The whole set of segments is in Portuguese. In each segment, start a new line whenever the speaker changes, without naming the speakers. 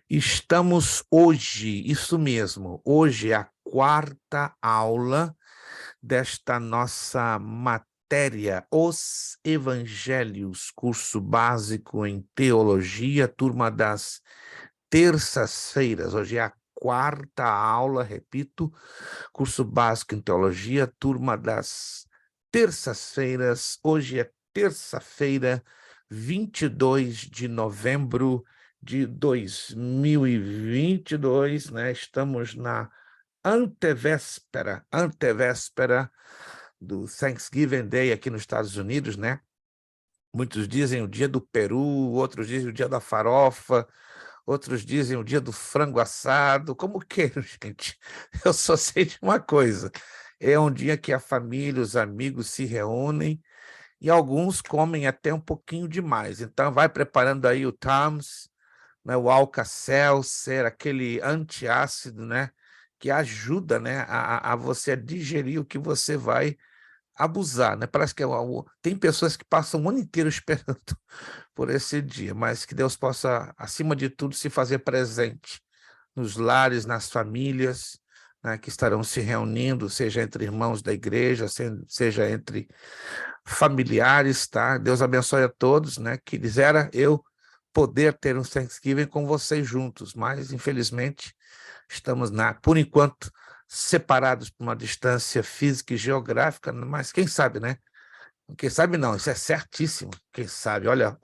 Estamos hoje, isso mesmo, hoje é a quarta aula desta nossa matéria, Os Evangelhos, curso básico em teologia, turma das terças-feiras. Hoje é a quarta aula, repito, curso básico em teologia, turma das terças-feiras. Hoje é terça-feira, 22 de novembro de 2022, né? Estamos na antevéspera do Thanksgiving Day aqui nos Estados Unidos, né? Muitos dizem o dia do peru, outros dizem o dia da farofa, outros dizem o dia do frango assado, como queiram, gente. Eu só sei de uma coisa, é um dia que a família, os amigos se reúnem e alguns comem até um pouquinho demais. Então vai preparando aí o Tums, né, o Alka-Seltzer, aquele antiácido, né, que ajuda, né, a você digerir o que você vai abusar, né? Parece que tem pessoas que passam o ano inteiro esperando por esse dia, mas que Deus possa, acima de tudo, se fazer presente nos lares, nas famílias, né, que estarão se reunindo, seja entre irmãos da igreja, seja entre familiares, tá? Deus abençoe a todos, né? Quisera eu poder ter um Thanksgiving com vocês juntos, mas infelizmente estamos, por enquanto, separados por uma distância física e geográfica, mas quem sabe, né? Quem sabe não, isso é certíssimo. Quem sabe, olha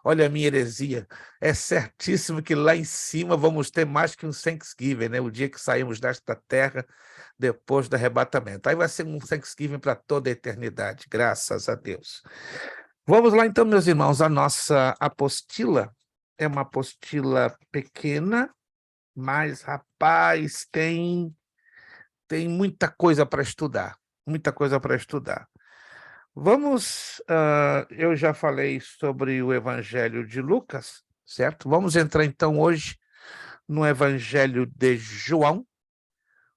a minha heresia. É certíssimo que lá em cima vamos ter mais que um Thanksgiving, né? O dia que saímos desta terra depois do arrebatamento. Aí vai ser um Thanksgiving para toda a eternidade, graças a Deus. Vamos lá então, meus irmãos, a nossa apostila é uma apostila pequena, mas, rapaz, tem muita coisa para estudar, muita coisa para estudar. Eu já falei sobre o Evangelho de Lucas, certo? Vamos entrar então hoje no Evangelho de João.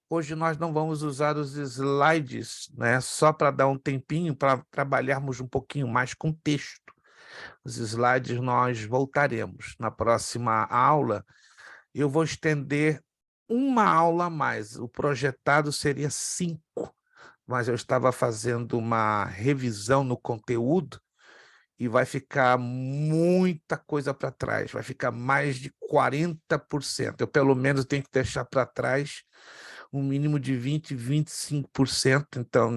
Hoje nós não vamos usar os slides, né? Só para dar um tempinho para trabalharmos um pouquinho mais com texto. Os slides nós voltaremos. Na próxima aula, eu vou estender uma aula a mais. O projetado seria 5, mas eu estava fazendo uma revisão no conteúdo e vai ficar muita coisa para trás, vai ficar mais de 40%. Eu, pelo menos, tenho que deixar para trás um mínimo de 20%, 25%. Então,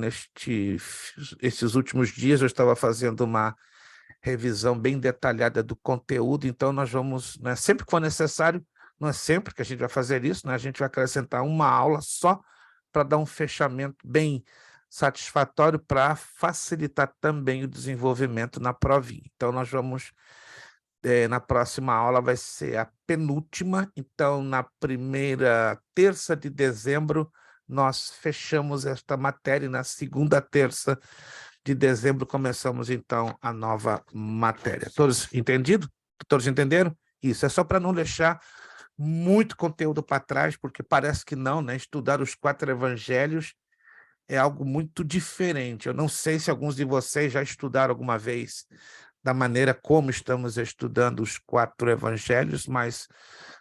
esses últimos dias, eu estava fazendo uma revisão bem detalhada do conteúdo, então nós vamos, né, sempre que for necessário, não é sempre que a gente vai fazer isso, né, a gente vai acrescentar uma aula só para dar um fechamento bem satisfatório para facilitar também o desenvolvimento na provinha. Então, nós vamos, na próxima aula vai ser a penúltima, então, na primeira terça de dezembro, nós fechamos esta matéria, e na segunda terça de dezembro começamos, então, a nova matéria. Todos entendido? Todos entenderam? Isso, é só para não deixar muito conteúdo para trás, porque parece que não, né? Estudar os 4 evangelhos é algo muito diferente. Eu não sei se alguns de vocês já estudaram alguma vez da maneira como estamos estudando os 4 evangelhos, mas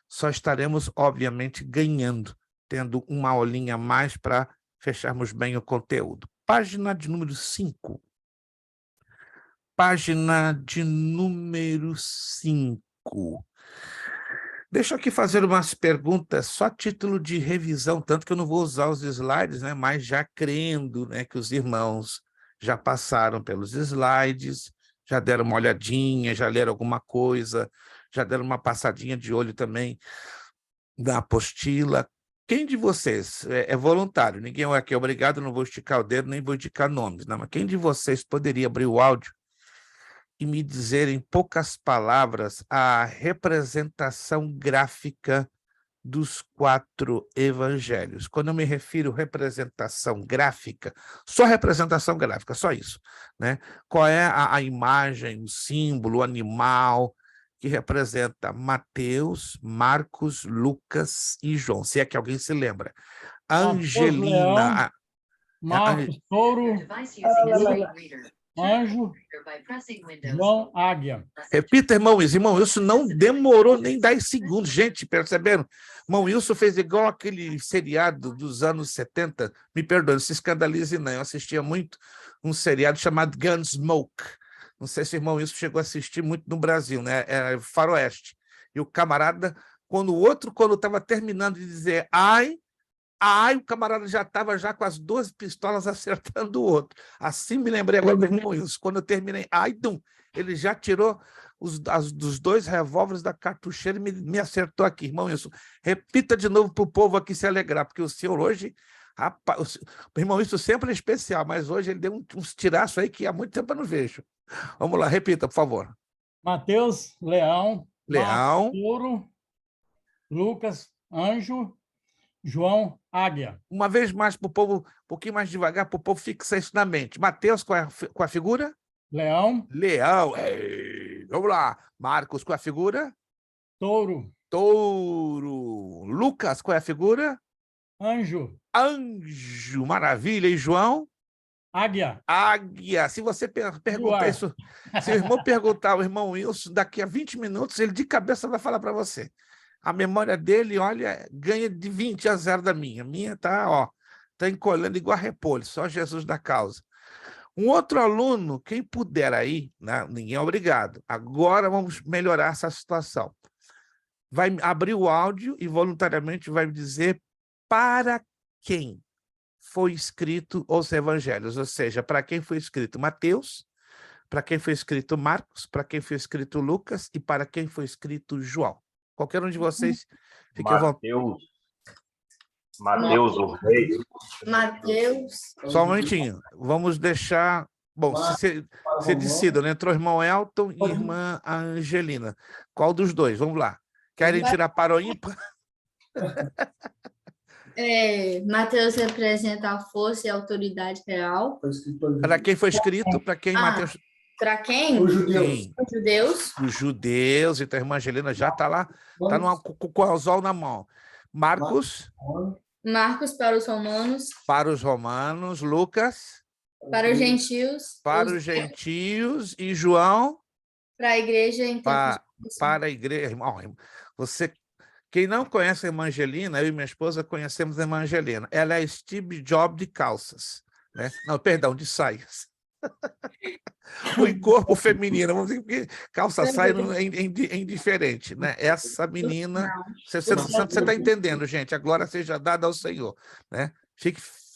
só estaremos, obviamente, ganhando, tendo uma aulinha a mais para fecharmos bem o conteúdo. Página de número 5. Página de número 5. Deixa eu aqui fazer umas perguntas, só a título de revisão, tanto que eu não vou usar os slides, né, mas já crendo, né, que os irmãos já passaram pelos slides, já deram uma olhadinha, já leram alguma coisa, já deram uma passadinha de olho também na apostila. Quem de vocês é voluntário? Ninguém aqui é obrigado, não vou esticar o dedo, nem vou indicar nomes, não, mas quem de vocês poderia abrir o áudio e me dizer em poucas palavras a representação gráfica dos 4 evangelhos? Quando eu me refiro à representação gráfica, só representação gráfica, só isso, né? Qual é a imagem, o símbolo, o animal que representa Mateus, Marcos, Lucas e João, se é que alguém se lembra.
Mateus, leão,
Angelina,
Marcos, touro, Anjo, João, Águia.
Repita, irmão Wilson. Irmão Wilson não demorou nem 10 segundos. Gente, perceberam? Irmão Wilson fez igual aquele seriado dos anos 70. Me perdoe, não se escandalize, não. Eu assistia muito um seriado chamado Gunsmoke. Não sei se o irmão Wilson chegou a assistir muito no Brasil, né? Era Faroeste. E o camarada, quando estava terminando de dizer ai, o camarada já estava já com as 12 pistolas acertando o outro. Assim me lembrei agora do irmão Wilson. Quando eu terminei, ele já tirou dos 2 revólveres da cartucheira e me acertou aqui. Irmão Wilson, repita de novo para o povo aqui se alegrar, porque o senhor hoje, rapaz, o irmão Wilson sempre é especial, mas hoje ele deu uns tiraços aí que há muito tempo eu não vejo. Vamos lá, repita, por favor.
Mateus, Leão.
Leão.
Marcos, Touro. Lucas, Anjo. João, Águia.
Uma vez mais para o povo, um pouquinho mais devagar, para o povo fixar isso na mente. Mateus, qual é a figura?
Leão.
Leão. Ei, vamos lá. Marcos, qual é a figura?
Touro.
Touro. Lucas, qual é a figura?
Anjo.
Anjo. Maravilha. E João?
Águia.
Águia. Se você perguntar isso, se o irmão perguntar ao irmão Wilson, daqui a 20 minutos, ele de cabeça vai falar para você. A memória dele, olha, ganha de 20-0 da minha. A minha tá encolhendo igual repolho, só Jesus da causa. Um outro aluno, quem puder aí, né, ninguém é obrigado. Agora vamos melhorar essa situação. Vai abrir o áudio e voluntariamente vai me dizer para quem foi escrito os evangelhos, ou seja, para quem foi escrito Mateus, para quem foi escrito Marcos, para quem foi escrito Lucas e para quem foi escrito João. Qualquer um de vocês fique à vontade.
Mateus, o rei.
Mateus.
Só um momentinho. Vamos deixar... Bom, você decida, né? Entrou o irmão Elton e irmã Angelina. Qual dos dois? Vamos lá. Querem tirar para o ímpar?
Mateus representa a força e a autoridade real.
Para quem foi escrito? Para quem, Mateus?
Para quem?
Os judeus.
Os judeus.
Os judeus. Então a irmã Angelina já está lá, está com o anzol na mão. Marcos?
Marcos para os romanos.
Para os romanos. Lucas?
Para os gentios.
Para os gentios. E João?
Para a igreja em tempos
para a igreja. Irmão, você... Quem não conhece a irmã Angelina, eu e minha esposa conhecemos a irmã Angelina. Ela é Steve Jobs de calças. Né? Não, perdão, de saias. O corpo feminino, vamos dizer, porque calça saia é indiferente, né? Essa menina, você está entendendo, gente? A glória seja dada ao Senhor, né?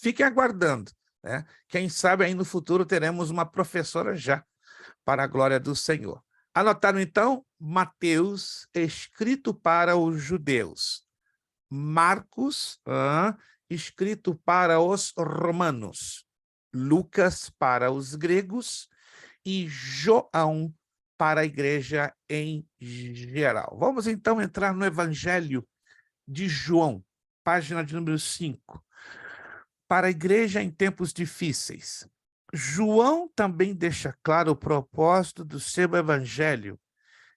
Fiquem aguardando, né? Quem sabe aí no futuro teremos uma professora já para a glória do Senhor. Anotaram então? Mateus, escrito para os judeus. Marcos, escrito para os romanos. Lucas para os gregos e João para a igreja em geral. Vamos então entrar no Evangelho de João, página de número 5. Para a igreja em tempos difíceis. João também deixa claro o propósito do seu evangelho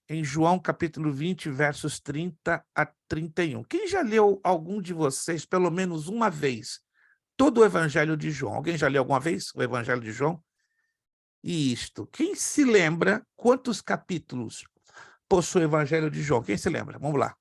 em João capítulo 20, versos 30 a 31. Quem já leu algum de vocês, pelo menos uma vez, todo o evangelho de João? Alguém já leu alguma vez o evangelho de João? E isto, quem se lembra quantos capítulos possui o evangelho de João? Quem se lembra? Vamos lá.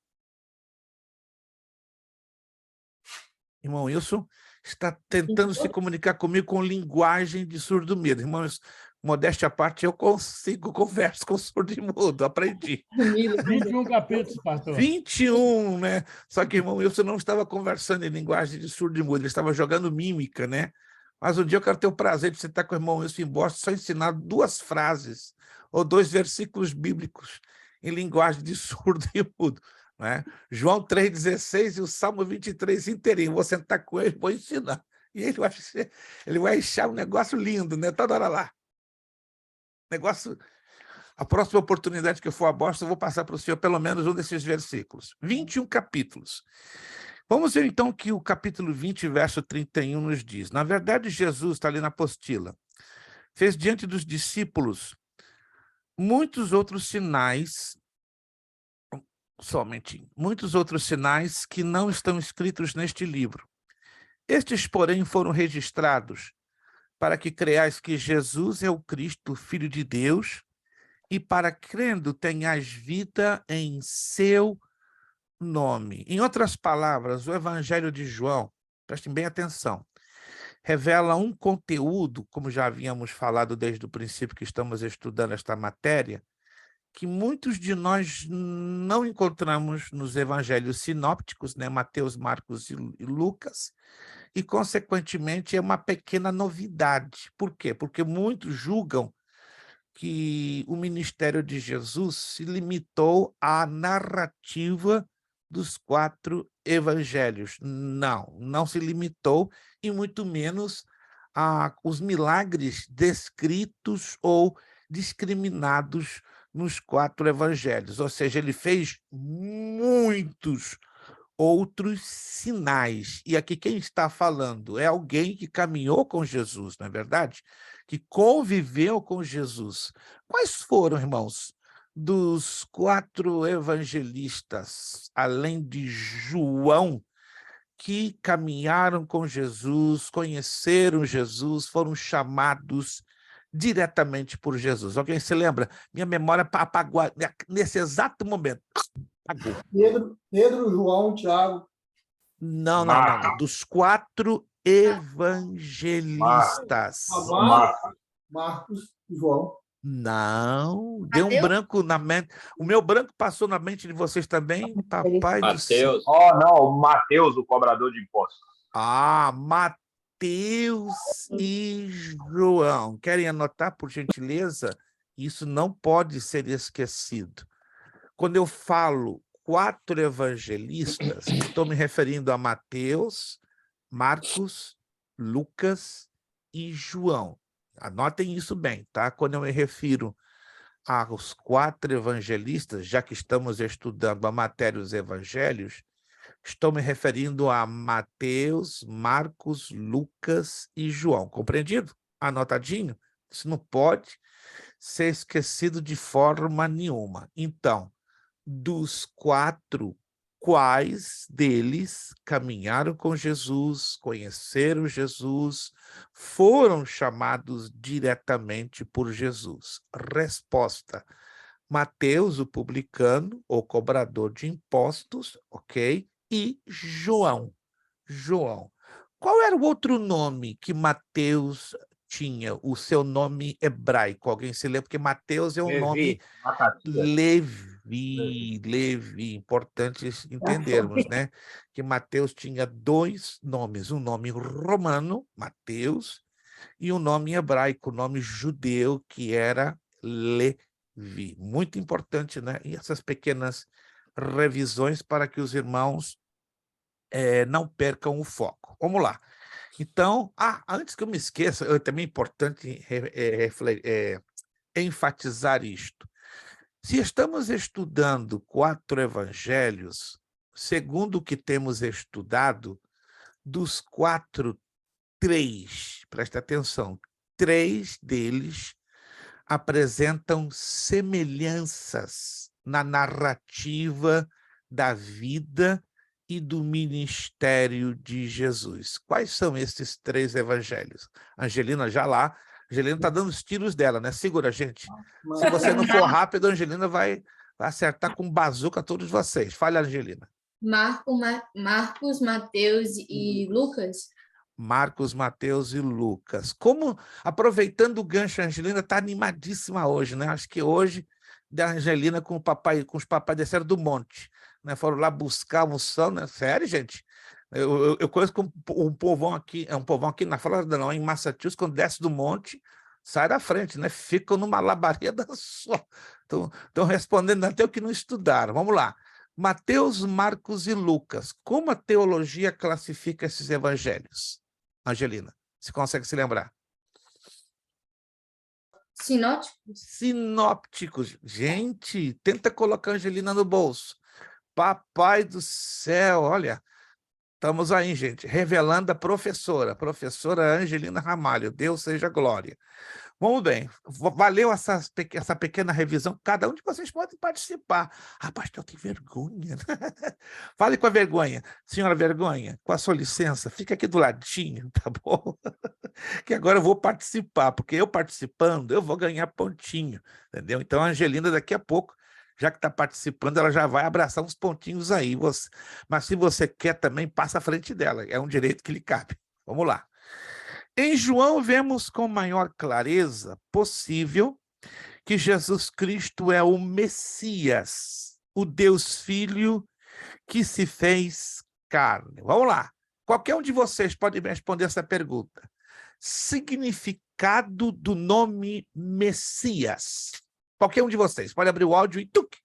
Irmão Wilson está tentando se comunicar comigo com linguagem de surdo-mudo. Irmãos, modéstia à parte, eu converso com surdo e mudo, aprendi.
21 capítulos, pastor.
21, né? Só que, irmão Wilson não estava conversando em linguagem de surdo e mudo, ele estava jogando mímica, né? Mas um dia eu quero ter o prazer de você estar com o irmão Wilson em Boston, só ensinar 2 frases ou 2 versículos bíblicos em linguagem de surdo e mudo. Né? João 3,16 e o Salmo 23 inteirinho. Vou sentar com ele, vou ensinar. E ele vai achar um negócio lindo, né? Toda hora lá. Negócio... A próxima oportunidade que eu for a Boston, eu vou passar para o senhor pelo menos um desses versículos. 21 capítulos. Vamos ver então o que o capítulo 20, verso 31 nos diz. Na verdade, Jesus, está ali na apostila, fez diante dos discípulos muitos outros sinais, muitos outros sinais que não estão escritos neste livro. Estes, porém, foram registrados para que creiais que Jesus é o Cristo, o Filho de Deus, e para crendo tenhais vida em seu nome. Em outras palavras, o Evangelho de João, prestem bem atenção, revela um conteúdo, como já havíamos falado desde o princípio que estamos estudando esta matéria, que muitos de nós não encontramos nos evangelhos sinópticos, né? Mateus, Marcos e Lucas, e, consequentemente, é uma pequena novidade. Por quê? Porque muitos julgam que o ministério de Jesus se limitou à narrativa dos 4 evangelhos. Não, não se limitou, e muito menos os milagres descritos ou discriminados nos 4 evangelhos. Ou seja, ele fez muitos outros sinais. E aqui quem está falando é alguém que caminhou com Jesus, não é verdade? Que conviveu com Jesus. Quais foram, irmãos, dos 4 evangelistas, além de João, que caminharam com Jesus, conheceram Jesus, foram chamados diretamente por Jesus? Alguém se lembra? Minha memória apagou nesse exato momento. Apagou.
Pedro, João, Tiago.
Não. Dos 4 evangelistas.
Marcos e João.
Não, deu um
Mateus?
branco na mente. O meu branco passou na mente de vocês também, papai do céu.
Mateus. Oh, não, Mateus, o cobrador de impostos.
Mateus e João. Querem anotar, por gentileza? Isso não pode ser esquecido. Quando eu falo 4 evangelistas, estou me referindo a Mateus, Marcos, Lucas e João. Anotem isso bem, tá? Quando eu me refiro aos 4 evangelistas, já que estamos estudando a matéria dos evangelhos, estou me referindo a Mateus, Marcos, Lucas e João. Compreendido? Anotadinho? Isso não pode ser esquecido de forma nenhuma. Então, dos 4, quais deles caminharam com Jesus, conheceram Jesus, foram chamados diretamente por Jesus? Resposta: Mateus, o publicano, ou cobrador de impostos, ok? E João. Qual era o outro nome que Mateus tinha, o seu nome hebraico? Alguém se lembra? Porque Mateus é um nome Levi, importante entendermos, né? Que Mateus tinha 2 nomes, um nome romano, Mateus, e um nome hebraico, nome judeu, que era Levi. Muito importante, né? E essas pequenas revisões para que os irmãos não percam o foco. Vamos lá. Então, antes que eu me esqueça, é também importante enfatizar isto. Se estamos estudando 4 evangelhos, segundo o que temos estudado, dos 4, 3, presta atenção, 3 deles apresentam semelhanças na narrativa da vida e do ministério de Jesus. Quais são esses 3 evangelhos? Angelina já lá. Angelina está dando os tiros dela, né? Segura, gente. Se você não for rápido, a Angelina vai acertar com bazuca todos vocês. Fala, Angelina.
Marcos, Mateus e Lucas.
Marcos, Mateus e Lucas. Como, aproveitando o gancho, a Angelina está animadíssima hoje, né? Acho que hoje, da Angelina com os papais desceram do monte, né? Foram lá buscar um som, né? Sério, gente? Eu conheço um povão aqui na Flórida, não, em Massachusetts, quando desce do monte, sai da frente, né? Ficam numa labareda só. Estão respondendo até o que não estudaram. Vamos lá. Mateus, Marcos e Lucas. Como a teologia classifica esses evangelhos? Angelina, você consegue se lembrar? Sinópticos. Gente, tenta colocar a Angelina no bolso. Papai do céu, olha... Estamos aí, gente, revelando a professora Angelina Ramalho, Deus seja glória. Vamos bem. Valeu essa pequena revisão. Cada um de vocês pode participar. Ah, pastor, tem vergonha. Fale com a vergonha. Senhora vergonha, com a sua licença, fica aqui do ladinho, tá bom? Que agora eu vou participar, porque eu participando, eu vou ganhar pontinho, entendeu? Então, a Angelina, daqui a pouco, já que está participando, ela já vai abraçar uns pontinhos aí. Mas se você quer também, passa à frente dela. É um direito que lhe cabe. Vamos lá. Em João, vemos com maior clareza possível que Jesus Cristo é o Messias, o Deus Filho que se fez carne. Vamos lá. Qualquer um de vocês pode me responder essa pergunta. Significado do nome Messias. Qualquer um de vocês pode abrir o áudio e tuc.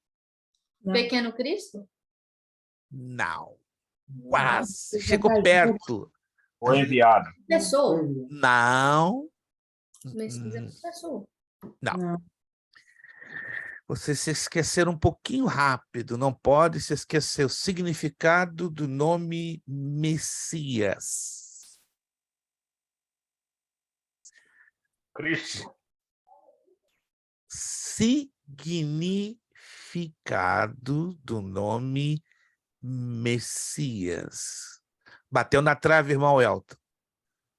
Pequeno Cristo?
Não. Quase. Chegou perto.
O enviado.
Pessoa.
Não.
Messias é pessoa.
Não. Vocês se esqueceram um pouquinho rápido. Não pode se esquecer o significado do nome Messias.
Cristo.
Significado do nome Messias. Bateu na trave, irmão Elton.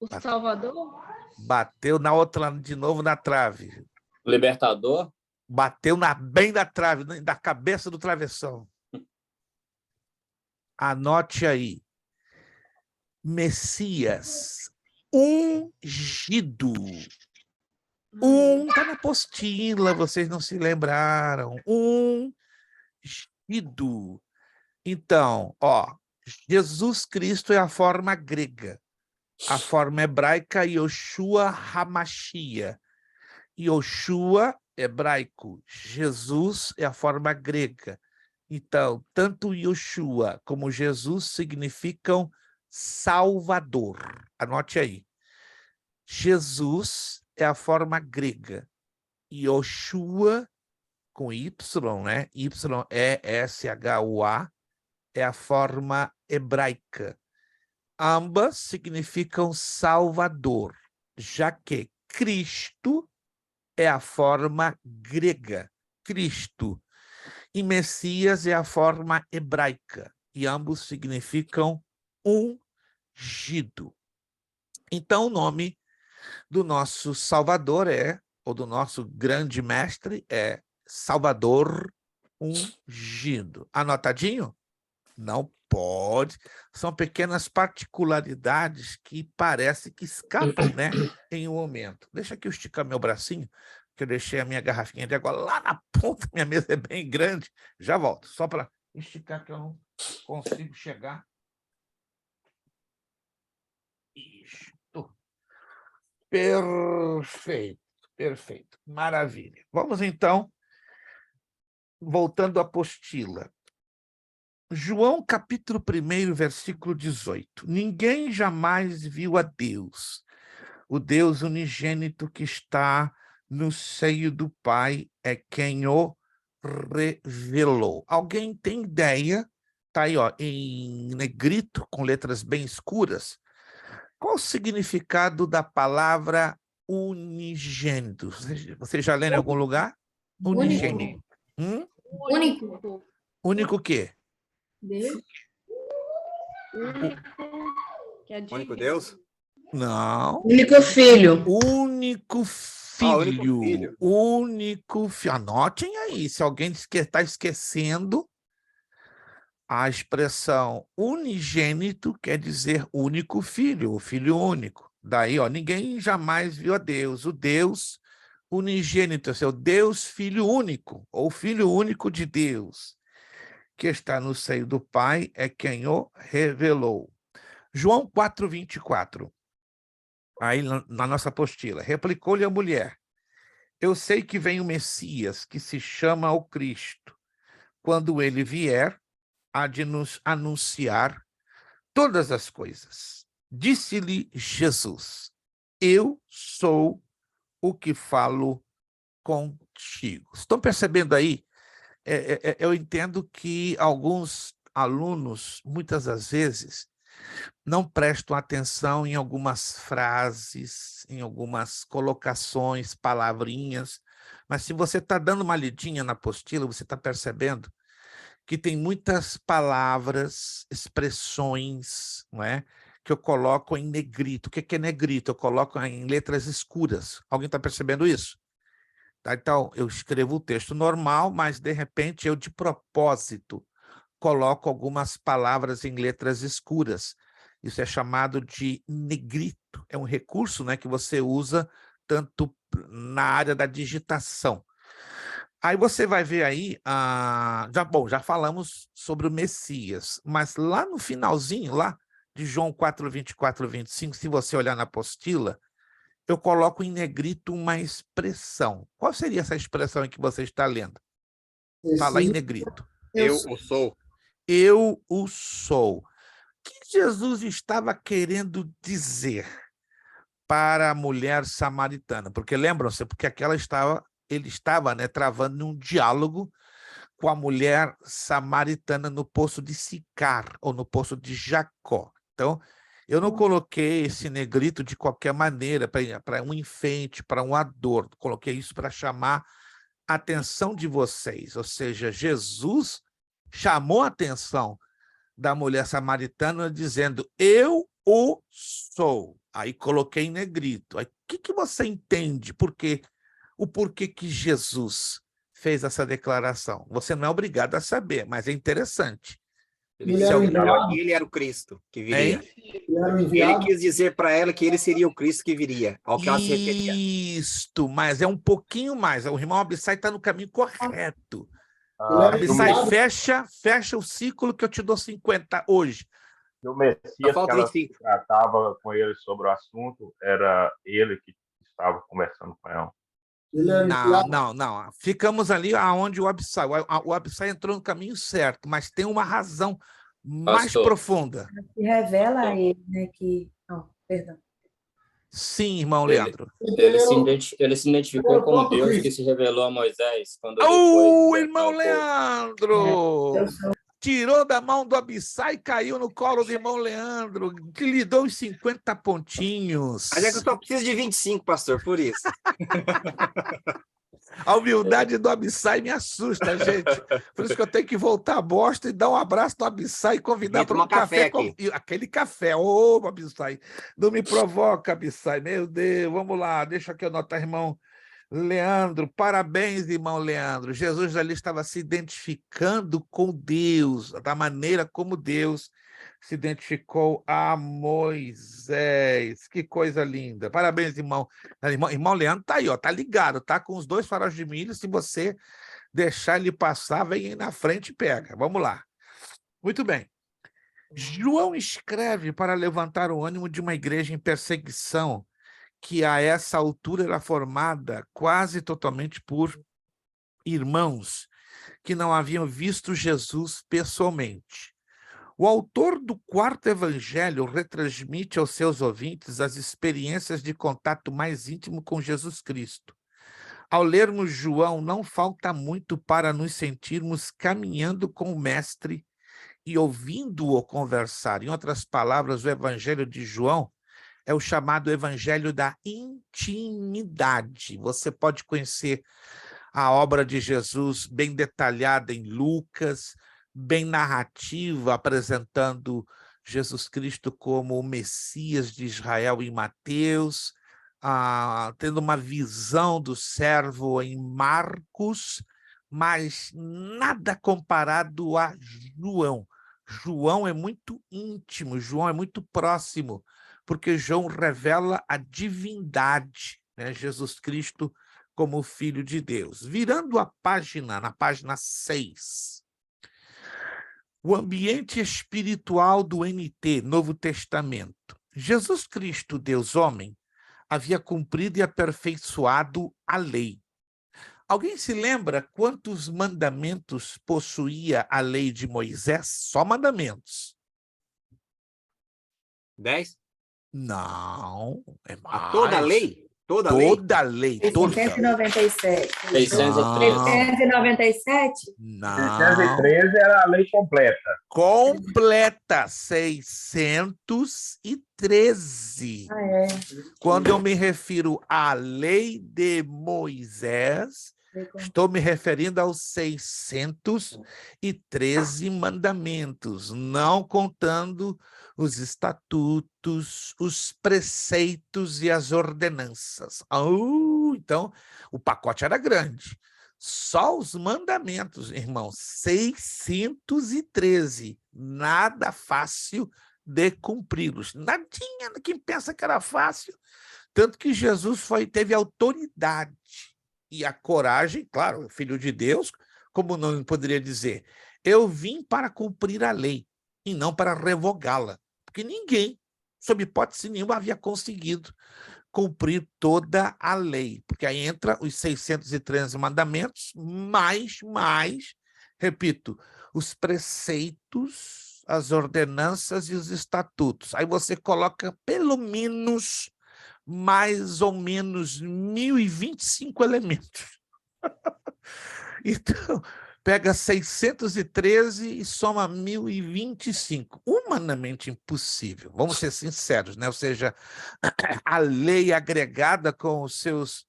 O Salvador?
Bateu na outra, de novo na trave.
Libertador?
Bateu bem na trave, da cabeça do travessão. Anote aí. Messias, ungido. Está na apostila, vocês não se lembraram. Ungido. Então, Jesus Cristo é a forma grega. A forma hebraica, Yoshua Hamashia. Yoshua, hebraico. Jesus é a forma grega. Então, tanto Yoshua como Jesus significam Salvador. Anote aí. Jesus é a forma grega. Yoshua, com Y, né? Y-E-S-H-U-A, é a forma hebraica. Ambas significam Salvador, já que Cristo é a forma grega. Cristo. E Messias é a forma hebraica. E ambos significam ungido. Então, o nome do nosso Salvador ou do nosso grande mestre é Salvador ungido. Anotadinho? Não pode. São pequenas particularidades que parece que escapam, né, em um momento. Deixa aqui eu esticar meu bracinho, que eu deixei a minha garrafinha de água lá na ponta, minha mesa é bem grande. Já volto, só para esticar que eu não consigo chegar. Isto. Perfeito, perfeito. Maravilha. Vamos, então, voltando à apostila. João, capítulo 1, versículo 18. Ninguém jamais viu a Deus, o Deus unigênito que está no seio do Pai é quem o revelou. Alguém tem ideia? Está aí, em negrito, com letras bem escuras. Qual o significado da palavra unigênito? Você já leu em algum lugar? Unigênito.
Único.
Único o quê?
Deus.
Único Deus?
Não.
Único filho.
Único
único
filho.
filho.
Único filho. Anotem aí, se alguém está esquecendo, a expressão unigênito quer dizer único filho, o filho único. Daí, ninguém jamais viu a Deus. O Deus unigênito, é o Deus filho único, ou filho único de Deus, que está no seio do Pai, é quem o revelou. João 4:24. Aí na nossa apostila. Replicou-lhe a mulher: eu sei que vem o Messias, que se chama o Cristo. Quando ele vier, há de nos anunciar todas as coisas. Disse-lhe Jesus: eu sou o que falo contigo. Estão percebendo aí? Eu entendo que alguns alunos, muitas das vezes, não prestam atenção em algumas frases, em algumas colocações, palavrinhas, mas se você está dando uma lidinha na apostila, você está percebendo que tem muitas palavras, expressões, não é? Que eu coloco em negrito. O que é negrito? Eu coloco em letras escuras. Alguém está percebendo isso? Tá? Então, eu escrevo o texto normal, mas, de repente, eu, de propósito, coloco algumas palavras em letras escuras. Isso é chamado de negrito. É um recurso, né, que você usa tanto na área da digitação. Aí você vai ver aí, já falamos sobre o Messias, mas lá no finalzinho, lá de João 4, 24, 25, se você olhar na apostila, eu coloco em negrito uma expressão. Qual seria essa expressão em que você está lendo? Fala em negrito.
Eu o sou.
Eu o sou. O que Jesus estava querendo dizer para a mulher samaritana? Porque lembram-se, porque ele estava, né, travando um diálogo com a mulher samaritana no poço de Sicar, ou no poço de Jacó. Então, eu não coloquei esse negrito de qualquer maneira, para um enfeite, para um adorno. Coloquei isso para chamar a atenção de vocês. Ou seja, Jesus chamou a atenção da mulher samaritana dizendo, eu o sou. Aí coloquei em negrito. Aí, o que você entende? O porquê que Jesus fez essa declaração? Você não é obrigado a saber, mas é interessante.
Ele era o enviado.
Ele era o Cristo que viria.
Hein?
Ele era o
Ele
enviado.
quis dizer para ela que ele seria o Cristo que viria, ao que ela se referia.
Isto, mas é um pouquinho mais. O irmão Abissai está no caminho correto.
Ele era
Abissai,
enviado.
fecha o ciclo que eu te dou 50 hoje.
E o Messias
Só
que
falta
ela
25.
tratava com ele sobre o assunto, era ele que estava conversando com ela.
Ele era enviado.
Não. Ficamos ali aonde o Abissai. O Abissai entrou no caminho certo, mas tem uma razão mais
Pastor.
profunda.
Se revela a ele, né, que... Não, perdão.
Sim, irmão
Ele-
Leandro.
Ele se identificou como
próprio
Deus
Cristo.
que se revelou a Moisés quando
Irmão
libertou o povo.
Leandro! Tirou da mão do Abissai e caiu no colo do irmão Leandro, que lhe deu os 50 pontinhos.
Mas é que eu só preciso de 25, pastor, por isso.
A humildade do Abissai me assusta, gente. Por isso que eu tenho que voltar a bosta e dar um abraço no Abissai e convidar
Vem
para um
tomar café aqui.
E aquele café. Ô, Abissai, não me provoca, Abissai. Meu Deus, vamos lá, deixa aqui eu anotar, irmão Leandro. Parabéns, irmão Leandro. Jesus ali estava se identificando com Deus, da maneira como Deus se identificou a Moisés. Que coisa linda. Parabéns, irmão. Irmão Leandro tá aí, ó, tá ligado, tá com os 2 faróis de milho. Se você deixar ele passar, vem aí na frente e pega. Vamos lá. Muito bem. João escreve para levantar o ânimo de uma igreja em perseguição, que a essa altura era formada quase totalmente por irmãos que não haviam visto Jesus pessoalmente. O autor do 4º evangelho retransmite aos seus ouvintes as experiências de contato mais íntimo com Jesus Cristo. Ao lermos João, não falta muito para nos sentirmos caminhando com o Mestre e ouvindo-o conversar. Em outras palavras, o evangelho de João é o chamado evangelho da intimidade. Você pode conhecer a obra de Jesus bem detalhada em Lucas, bem narrativa, apresentando Jesus Cristo como o Messias de Israel em Mateus, tendo uma visão do servo em Marcos, mas nada comparado a João. João é muito íntimo, João é muito próximo, porque João revela a divindade, né? Jesus Cristo como Filho de Deus. Virando a página, na página 6, o ambiente espiritual do NT, Novo Testamento. Jesus Cristo, Deus homem, havia cumprido e aperfeiçoado a lei. Alguém se lembra quantos mandamentos possuía a lei de Moisés? Só mandamentos.
10?
Não, é mais.
Toda a lei? Toda a lei?
Toda a lei, toda.
697. 697?
Não.
613 era a lei completa.
Completa 613.
Ah, é.
Quando eu me refiro à lei de Moisés, estou me referindo aos 613 mandamentos, não contando os estatutos, os preceitos e as ordenanças. Então, o pacote era grande. Só os mandamentos, irmão, 613. Nada fácil de cumpri-los. Nadinha, quem pensa que era fácil. Tanto que Jesus teve autoridade e a coragem, claro, filho de Deus, como não poderia dizer, eu vim para cumprir a lei e não para revogá-la, porque ninguém, sob hipótese nenhuma, havia conseguido cumprir toda a lei, porque aí entra os 613 mandamentos, mais, repito, os preceitos, as ordenanças e os estatutos. Aí você coloca pelo menos mais ou menos 1025 elementos. Então, pega 613 e soma 1025. Humanamente impossível, vamos ser sinceros, né? Ou seja, a lei agregada com os seus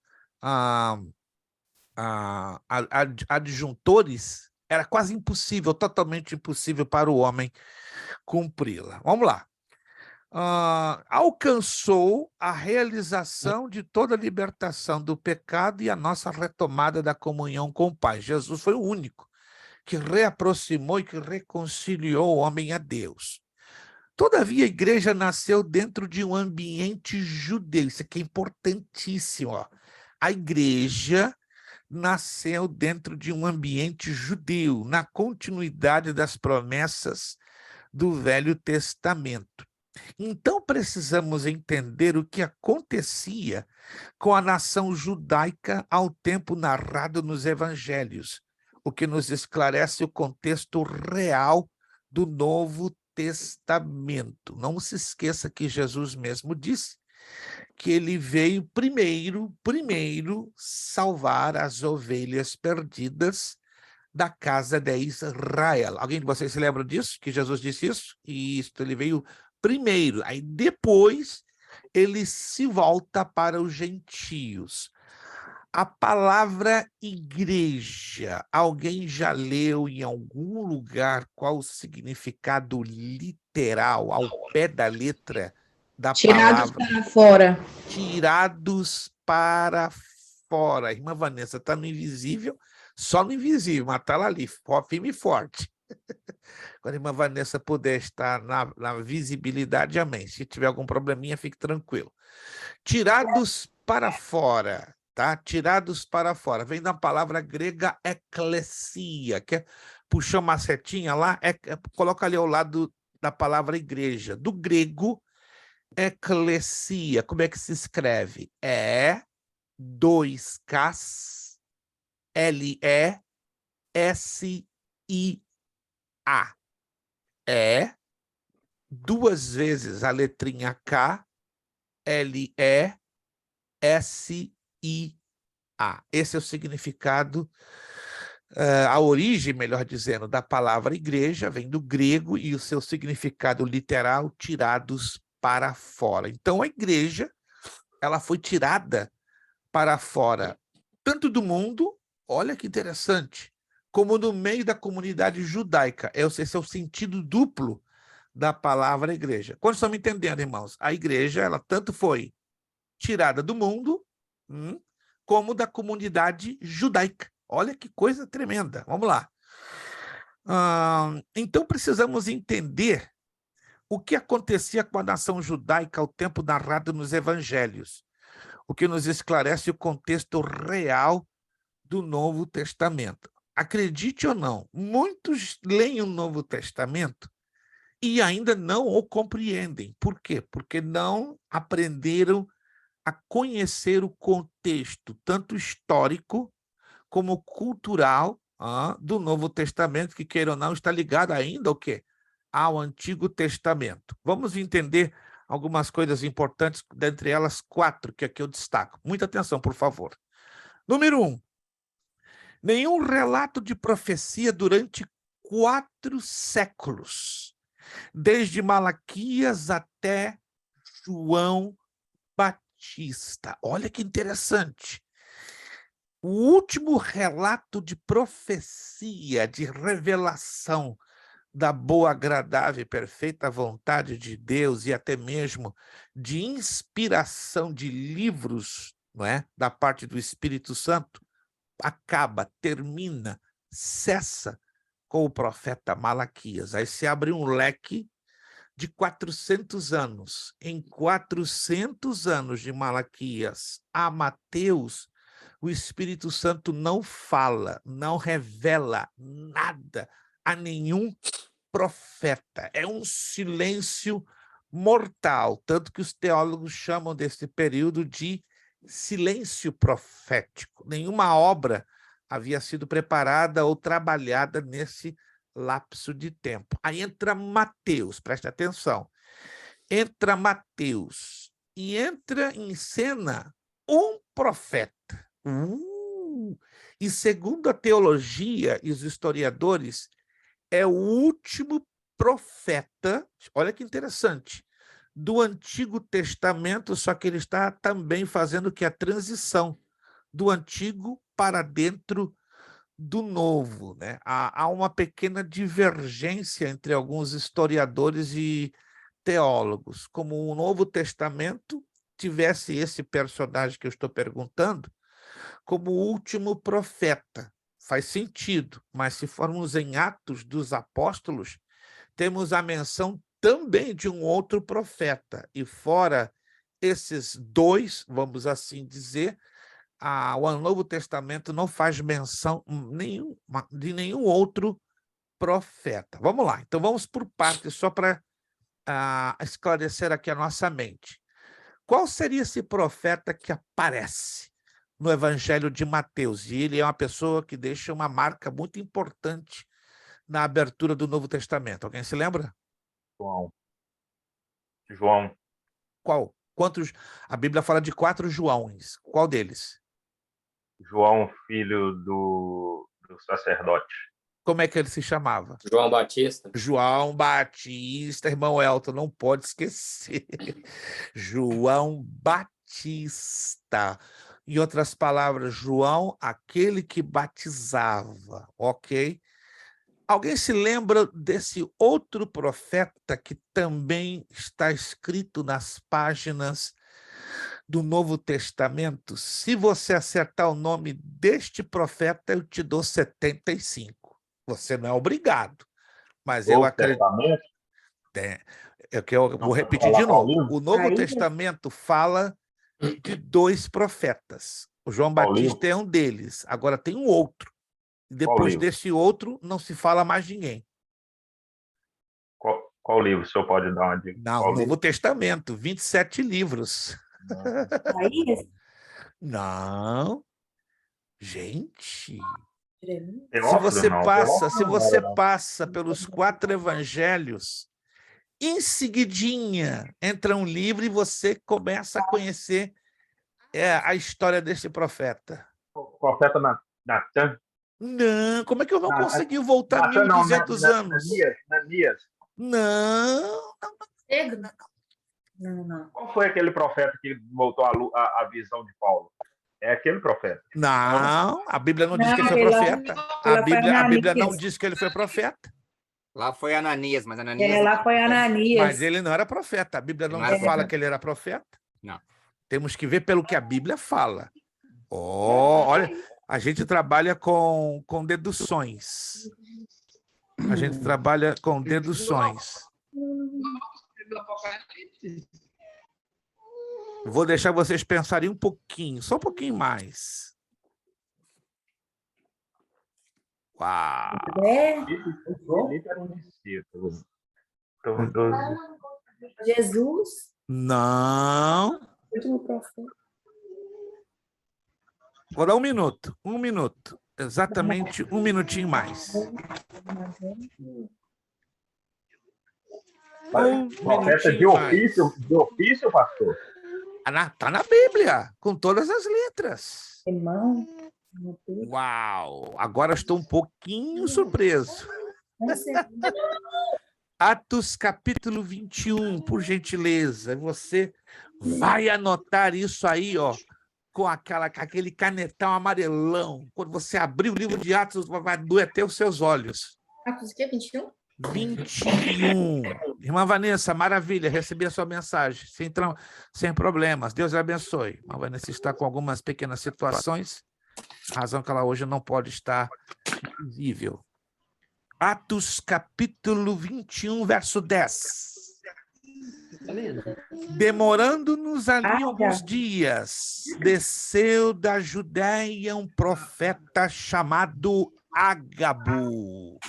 adjuntores era quase impossível, totalmente impossível para o homem cumpri-la. Vamos lá. Alcançou a realização de toda a libertação do pecado e a nossa retomada da comunhão com o Pai. Jesus foi o único que reaproximou e que reconciliou o homem a Deus. Todavia, a igreja nasceu dentro de um ambiente judeu. Isso aqui é importantíssimo. Ó. A igreja nasceu dentro de um ambiente judeu, na continuidade das promessas do Velho Testamento. Então, precisamos entender o que acontecia com a nação judaica ao tempo narrado nos evangelhos, o que nos esclarece o contexto real do Novo Testamento. Não se esqueça que Jesus mesmo disse que ele veio primeiro salvar as ovelhas perdidas da casa de Israel. Alguém de vocês se lembra disso? Que Jesus disse isso? Isso, ele veio primeiro, aí depois ele se volta para os gentios. A palavra igreja, alguém já leu em algum lugar qual o significado literal, ao pé da letra da
Tirados
palavra?
para fora.
Tirados para fora. A irmã Vanessa está no invisível, só no invisível, mas está lá ali, firme e forte. Quando a irmã Vanessa puder estar na visibilidade, amém. Se tiver algum probleminha, fique tranquilo. Tirados para fora, tá? Tirados para fora. Vem da palavra grega eclesia. Quer puxar uma setinha lá? Coloca ali ao lado da palavra igreja. Do grego, eclesia. Como é que se escreve? E2Ks L-E-S-I-A. Duas vezes a letrinha K, L-E-S-I-A. Esse é o significado, a origem, melhor dizendo, da palavra igreja, vem do grego e o seu significado literal, tirados para fora. Então, a igreja, ela foi tirada para fora, tanto do mundo, olha que interessante, como no meio da comunidade judaica. Esse é o sentido duplo da palavra igreja. Quando estão me entendendo, irmãos? A igreja, ela tanto foi tirada do mundo, como da comunidade judaica. Olha que coisa tremenda. Vamos lá. Então, precisamos entender o que acontecia com a nação judaica ao tempo narrado nos evangelhos, o que nos esclarece o contexto real do Novo Testamento. Acredite ou não, muitos leem o Novo Testamento e ainda não o compreendem. Por quê? Porque não aprenderam a conhecer o contexto, tanto histórico como cultural, do Novo Testamento, que, queira ou não, está ligado ainda ao quê? Ao Antigo Testamento. Vamos entender algumas coisas importantes, dentre elas 4, que aqui eu destaco. Muita atenção, por favor. Número 1. Nenhum relato de profecia durante 4 séculos, desde Malaquias até João Batista. Olha que interessante. O último relato de profecia, de revelação da boa, agradável e perfeita vontade de Deus e até mesmo de inspiração de livros, não é? Da parte do Espírito Santo, termina, cessa com o profeta Malaquias. Aí se abre um leque de 400 anos. Em 400 anos de Malaquias a Mateus, o Espírito Santo não fala, não revela nada a nenhum profeta. É um silêncio mortal, tanto que os teólogos chamam desse período de silêncio profético. Nenhuma obra havia sido preparada ou trabalhada nesse lapso de tempo. Aí entra Mateus, preste atenção. Entra Mateus e entra em cena um profeta. E segundo a teologia e os historiadores, é o último profeta, olha que interessante, do Antigo Testamento, só que ele está também fazendo que a transição do Antigo para dentro do Novo, né? Há uma pequena divergência entre alguns historiadores e teólogos, como o Novo Testamento tivesse esse personagem que eu estou perguntando como o último profeta. Faz sentido, mas se formos em Atos dos Apóstolos, temos a menção também de um outro profeta. E fora esses 2, vamos assim dizer, o Novo Testamento não faz menção de nenhum outro profeta. Vamos lá, então vamos por partes, só para esclarecer aqui a nossa mente. Qual seria esse profeta que aparece no Evangelho de Mateus? E ele é uma pessoa que deixa uma marca muito importante na abertura do Novo Testamento. Alguém se lembra?
João.
Qual? Quantos? A Bíblia fala de 4 Joões. Qual deles?
João, filho do sacerdote.
Como é que ele se chamava?
João Batista.
João Batista, irmão Elton, não pode esquecer. João Batista. Em outras palavras, João, aquele que batizava, ok? Alguém se lembra desse outro profeta que também está escrito nas páginas do Novo Testamento? Se você acertar o nome deste profeta, eu te dou 75. Você não é obrigado, mas eu acredito. Eu vou repetir de novo. O Novo Testamento fala de 2 profetas. O João Batista é um deles. Agora tem um outro. E depois desse outro, não se fala mais ninguém.
Qual livro? O senhor pode dar uma dica?
Não, Novo Testamento, 27 livros. Não. Gente. Se você passa pelos 4 evangelhos, em seguidinha entra um livro e você começa a conhecer a história desse profeta.
O profeta Natan?
Não, como é que eu vou conseguir voltar 1.200 anos?
Ananias.
Não.
Qual foi aquele profeta que voltou a visão de Paulo? É aquele profeta.
Não, a Bíblia não diz que ele foi profeta. A Bíblia não diz que ele foi profeta.
Lá foi Ananias, mas Ananias...
lá foi Ananias.
Mas ele não era profeta. A Bíblia não fala que ele era profeta.
Não.
Temos que ver pelo que a Bíblia fala. Olha, a gente trabalha com deduções. A gente trabalha com deduções. Vou deixar vocês pensarem um pouquinho, só um pouquinho mais. Uau!
Ele era um discípulo.
Jesus?
Não.
Último profeta.
Vou dar 1 minuto. 1 minuto. Exatamente 1 minutinho mais.
Profeta
minutinho mais.
de ofício, pastor?
Tá na Bíblia, com todas as letras.
Irmão. Meu Deus.
Uau! Agora estou um pouquinho surpreso.
Não sei.
Atos capítulo 21, por gentileza. Você vai anotar isso aí, ó, com aquele canetão amarelão. Quando você abrir o livro de Atos, vai doer até os seus olhos.
Atos o quê? 21?
21. Irmã Vanessa, maravilha, recebi a sua mensagem, sem problemas. Deus lhe abençoe. Irmã Vanessa está com algumas pequenas situações, razão que ela hoje não pode estar visível. Atos capítulo 21, verso 10. Demorando-nos ali alguns dias, desceu da Judéia um profeta chamado Ágabo,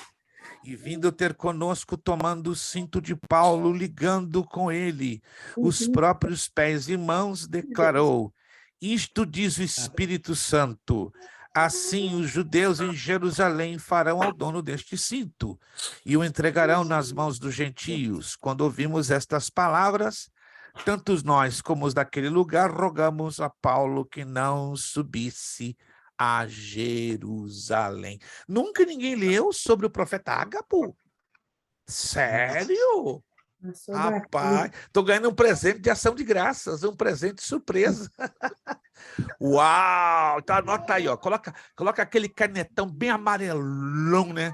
e vindo ter conosco, tomando o cinto de Paulo, ligando com ele os próprios pés e mãos, declarou: isto diz o Espírito Santo, assim os judeus em Jerusalém farão ao dono deste cinto e o entregarão nas mãos dos gentios. Quando ouvimos estas palavras, tanto nós como os daquele lugar rogamos a Paulo que não subisse a Jerusalém. Nunca ninguém leu sobre o profeta Ágabo? Sério? Rapaz, estou ganhando um presente de ação de graças, um presente surpresa. Uau! Então anota aí, ó. Coloca aquele canetão bem amarelão, né?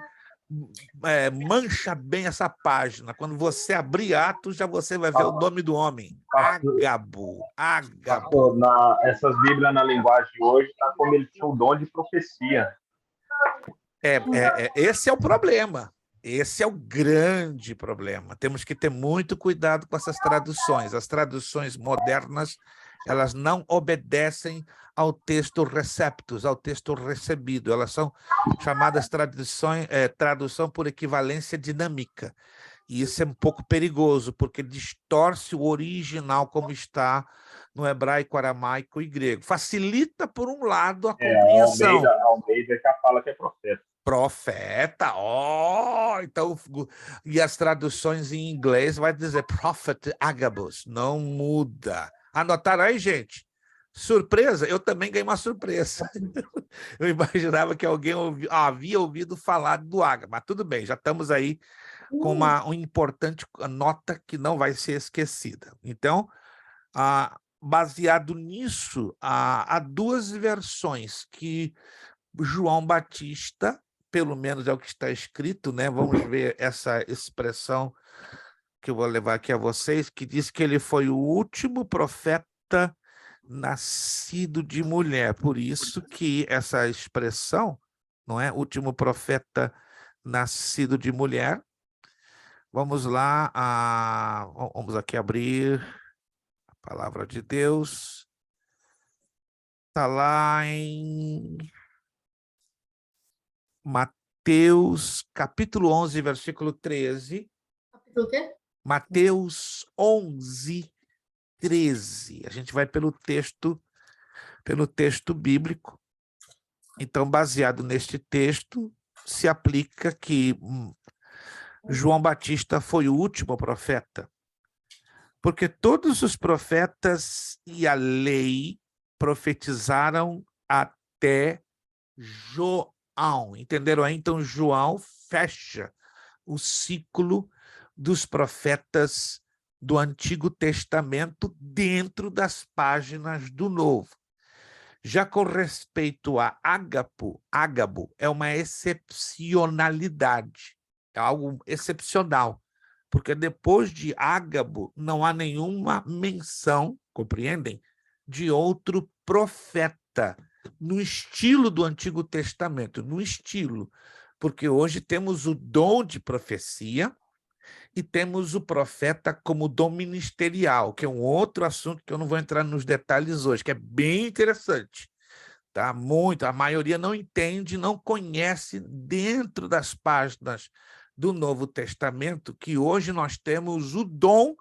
Mancha bem essa página. Quando você abrir Atos, já você vai ver o nome do homem. Ágabo.
Pastor, essas Bíblias na linguagem de hoje, tá como ele tinha o dom de profecia.
Esse é o problema. Esse é o grande problema. Temos que ter muito cuidado com essas traduções. As traduções modernas, elas não obedecem ao texto receptus, ao texto recebido. Elas são chamadas tradução por equivalência dinâmica. E isso é um pouco perigoso, porque distorce o original como está no hebraico, aramaico e grego. Facilita, por um lado, a compreensão.
Almeida já fala que é profeta.
Profeta, então, e as traduções em inglês vai dizer Prophet Agabus, não muda. Anotaram aí, gente? Surpresa? Eu também ganhei uma surpresa. Eu imaginava que alguém havia ouvido falar do Ágabo, mas tudo bem, já estamos aí com uma importante nota que não vai ser esquecida. Então, baseado nisso, há duas versões que João Batista, pelo menos é o que está escrito, né? Vamos ver essa expressão que eu vou levar aqui a vocês, que diz que ele foi o último profeta nascido de mulher. Por isso que essa expressão, não é? Último profeta nascido de mulher. Vamos lá, vamos aqui abrir a palavra de Deus. Está lá em Mateus, capítulo 11, versículo 13.
Capítulo o quê?
Mateus 11, 13. A gente vai pelo texto bíblico. Então, baseado neste texto, se aplica que João Batista foi o último profeta, porque todos os profetas e a lei profetizaram até João. Entenderam aí? Então, João fecha o ciclo dos profetas do Antigo Testamento dentro das páginas do Novo. Já com respeito a Ágabo é uma excepcionalidade, é algo excepcional, porque depois de Ágabo não há nenhuma menção, compreendem, de outro profeta no estilo do Antigo Testamento, no estilo, porque hoje temos o dom de profecia e temos o profeta como dom ministerial, que é um outro assunto que eu não vou entrar nos detalhes hoje, que é bem interessante. Tá? A maioria não entende, não conhece dentro das páginas do Novo Testamento que hoje nós temos o dom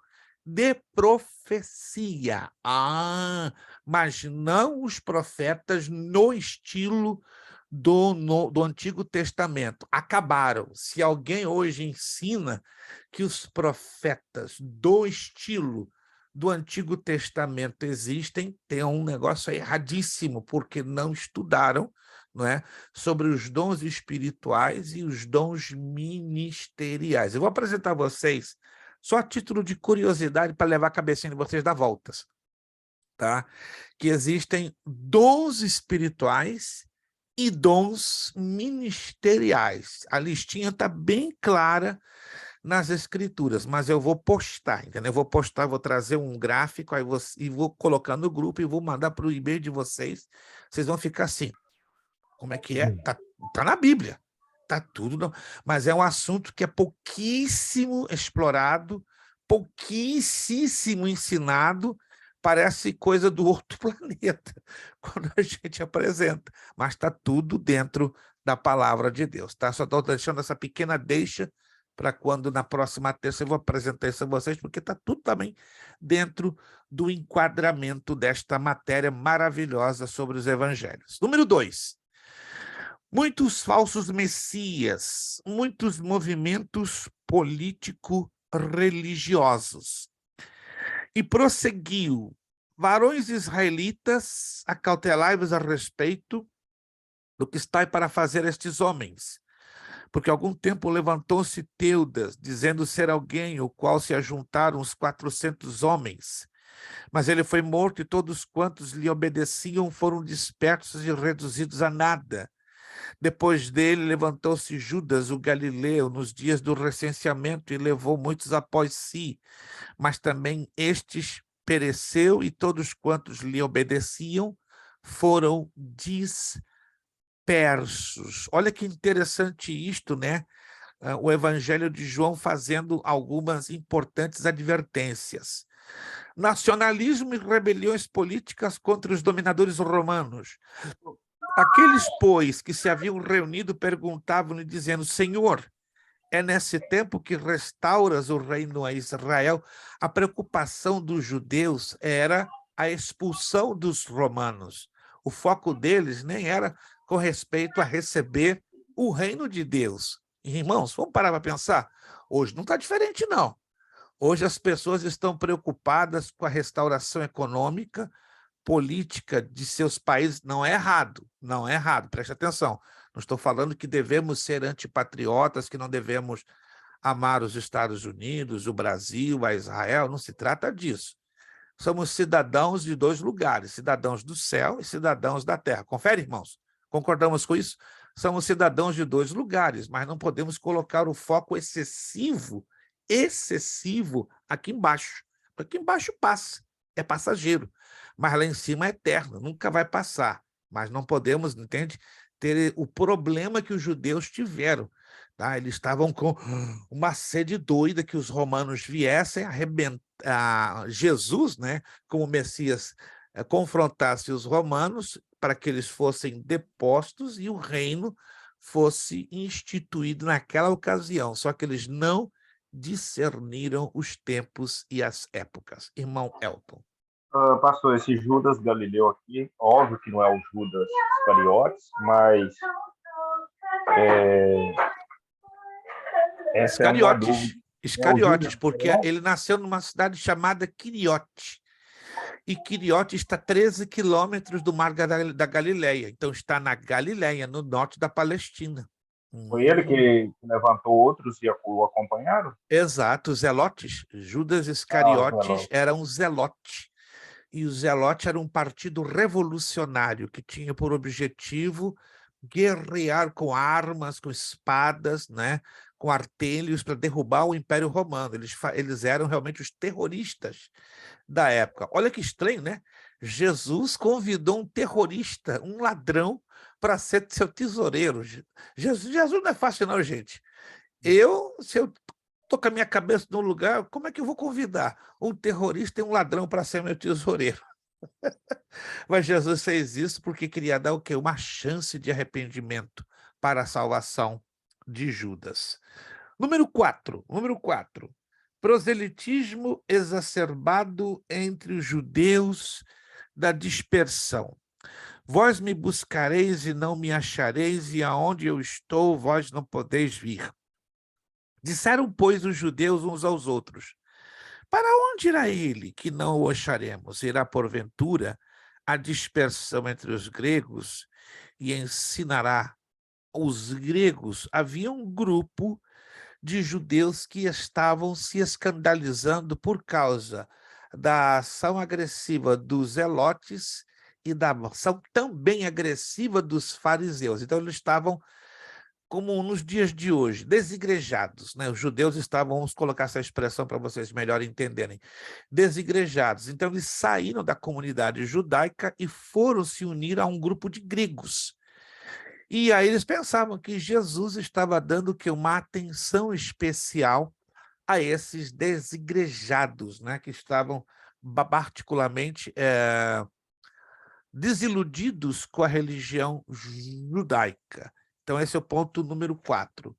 de profecia. Mas não os profetas no estilo do Antigo Testamento. Acabaram. Se alguém hoje ensina que os profetas do estilo do Antigo Testamento existem, tem um negócio erradíssimo, porque não estudaram, não é, sobre os dons espirituais e os dons ministeriais. Eu vou apresentar a vocês, só a título de curiosidade, para levar a cabecinha de vocês dar voltas, tá? Que existem dons espirituais e dons ministeriais. A listinha está bem clara nas escrituras, mas eu vou postar, entendeu? Eu vou postar, vou trazer um gráfico aí e vou colocar no grupo e vou mandar para o e-mail de vocês. Vocês vão ficar assim, como é que é? Tá na Bíblia, tá tudo, mas é um assunto que é pouquíssimo explorado, pouquíssimo ensinado, parece coisa do outro planeta, quando a gente apresenta, mas está tudo dentro da palavra de Deus, tá? Só estou deixando essa pequena deixa para quando na próxima terça eu vou apresentar isso a vocês, porque está tudo também dentro do enquadramento desta matéria maravilhosa sobre os evangelhos. Número 2. Muitos falsos messias, muitos movimentos político-religiosos. E prosseguiu: varões israelitas, acautelai-vos a respeito do que está para fazer estes homens. Porque algum tempo levantou-se Teudas, dizendo ser alguém, o qual se ajuntaram uns 400 homens. Mas ele foi morto e todos quantos lhe obedeciam foram dispersos e reduzidos a nada. Depois dele levantou-se Judas, o Galileu, nos dias do recenseamento e levou muitos após si. Mas também estes pereceu e todos quantos lhe obedeciam foram dispersos. Olha que interessante isto, né? O Evangelho de João fazendo algumas importantes advertências. Nacionalismo e rebeliões políticas contra os dominadores romanos. Aqueles, pois, que se haviam reunido perguntavam-lhe, dizendo: Senhor, é nesse tempo que restauras o reino a Israel? A preocupação dos judeus era a expulsão dos romanos. O foco deles nem era com respeito a receber o reino de Deus. Irmãos, vamos parar para pensar? Hoje não está diferente, não. Hoje as pessoas estão preocupadas com a restauração econômica, política de seus países. Não é errado, não é errado, preste atenção. Não estou falando que devemos ser antipatriotas, que não devemos amar os Estados Unidos, o Brasil, a Israel, não se trata disso. Somos cidadãos de dois lugares, cidadãos do céu e cidadãos da terra. Confere, irmãos? Concordamos com isso? Somos cidadãos de dois lugares, mas não podemos colocar o foco excessivo aqui embaixo. Aqui embaixo passa, é passageiro, mas lá em cima é eterno, nunca vai passar. Mas não podemos, entende, ter o problema que os judeus tiveram. Tá? Eles estavam com uma sede doida que os romanos viessem arrebentar Jesus, né, como Messias, confrontasse os romanos para que eles fossem depostos e o reino fosse instituído naquela ocasião. Só que eles não discerniram os tempos e as épocas. Irmão Elton.
Pastor, esse Judas Galileu aqui, óbvio que não é o Judas Iscariotes, mas essa é uma dúvida.
Iscariotes, porque ele nasceu numa cidade chamada Quiriote. E Quiriote está a 13 quilômetros do Mar da Galileia. Então está na Galileia, no norte da Palestina.
Foi ele que levantou outros e o acompanharam?
Exato, zelotes. Judas Iscariotes era um zelote. E o zelote era um partido revolucionário que tinha por objetivo guerrear com armas, com espadas, né, com artelhos para derrubar o Império Romano. Eles eram realmente os terroristas da época. Olha que estranho, né? Jesus convidou um terrorista, um ladrão, para ser seu tesoureiro. Jesus não é fácil não, gente. Se eu estou com a minha cabeça num lugar, como é que eu vou convidar um terrorista e um ladrão para ser meu tesoureiro? Mas Jesus fez isso porque queria dar o quê? Uma chance de arrependimento para a salvação de Judas. Número 4. Proselitismo exacerbado entre os judeus da dispersão. Vós me buscareis e não me achareis, e aonde eu estou, vós não podeis vir. Disseram, pois, os judeus uns aos outros: para onde irá ele, que não o acharemos? Irá, porventura, a dispersão entre os gregos e ensinará os gregos? Havia um grupo de judeus que estavam se escandalizando por causa da ação agressiva dos zelotes e da ação também agressiva dos fariseus. Então, eles estavam, como nos dias de hoje, desigrejados, né? Os judeus estavam, vamos colocar essa expressão para vocês melhor entenderem, desigrejados. Então, eles saíram da comunidade judaica e foram se unir a um grupo de gregos. E aí eles pensavam que Jesus estava dando que uma atenção especial a esses desigrejados, né? Que estavam particularmente desiludidos com a religião judaica. Então, esse é o ponto número 4.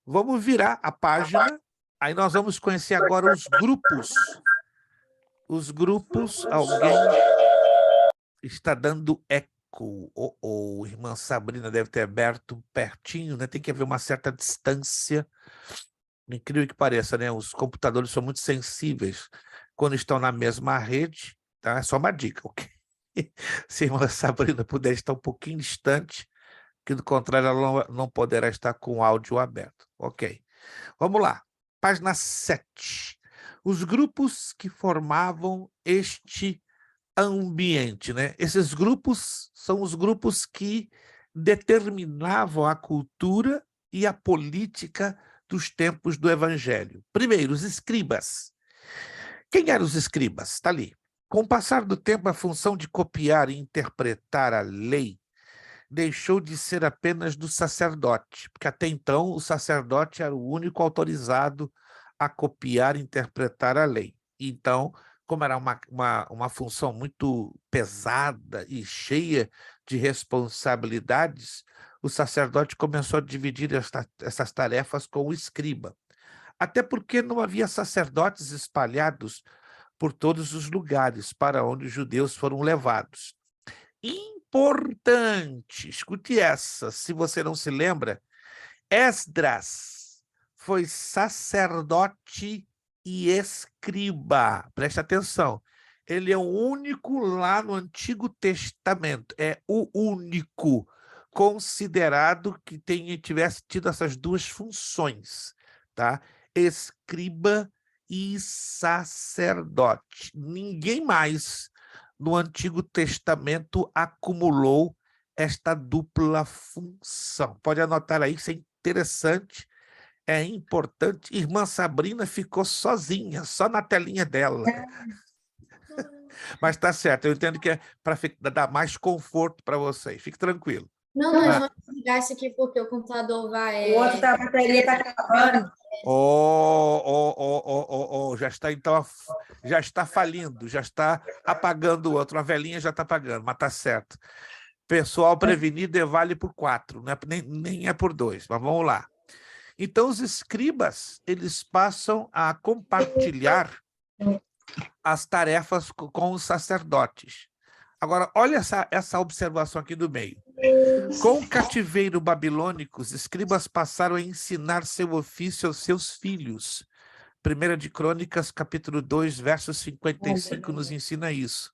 Vamos virar a página, aí nós vamos conhecer agora os grupos. Os grupos, alguém está dando eco. Irmã Sabrina deve ter aberto pertinho, né? Tem que haver uma certa distância. Incrível que pareça, né? Os computadores são muito sensíveis quando estão na mesma rede, tá? É só uma dica, ok? Se a irmã Sabrina puder estar um pouquinho distante, que do contrário ela não poderá estar com o áudio aberto. Ok. Vamos lá. Página 7. Os grupos que formavam este ambiente, né? Esses grupos são os grupos que determinavam a cultura e a política dos tempos do Evangelho. Primeiro, os escribas. Quem eram os escribas? Está ali. Com o passar do tempo, a função de copiar e interpretar a lei deixou de ser apenas do sacerdote, porque até então o sacerdote era o único autorizado a copiar e interpretar a lei. Então, como era uma função muito pesada e cheia de responsabilidades, o sacerdote começou a dividir essas tarefas com o escriba. Até porque não havia sacerdotes espalhados por todos os lugares para onde os judeus foram levados. Importante, escute essa, se você não se lembra, Esdras foi sacerdote e escriba. Preste atenção, ele é o único lá no Antigo Testamento, é o único considerado que tivesse tido essas duas funções, tá? Escriba e sacerdote. Ninguém mais no Antigo Testamento acumulou esta dupla função. Pode anotar aí, isso é interessante, é importante. Irmã Sabrina ficou sozinha, só na telinha dela. Mas tá certo, eu entendo que é para dar mais conforto para vocês. Fique tranquilo.
Não, nós vamos desligar isso aqui porque o computador vai...
O outro a bateria está acabando.
Já está então, já está falindo, já está apagando o outro, a velhinha já está apagando, mas está certo. Pessoal prevenido vale por 4, não é, nem é por 2, mas vamos lá. Então, os escribas, eles passam a compartilhar as tarefas com os sacerdotes. Agora, olha essa observação aqui do meio. Com o cativeiro babilônico, os escribas passaram a ensinar seu ofício aos seus filhos. 1 de Crônicas, capítulo 2, verso 55, nos ensina isso.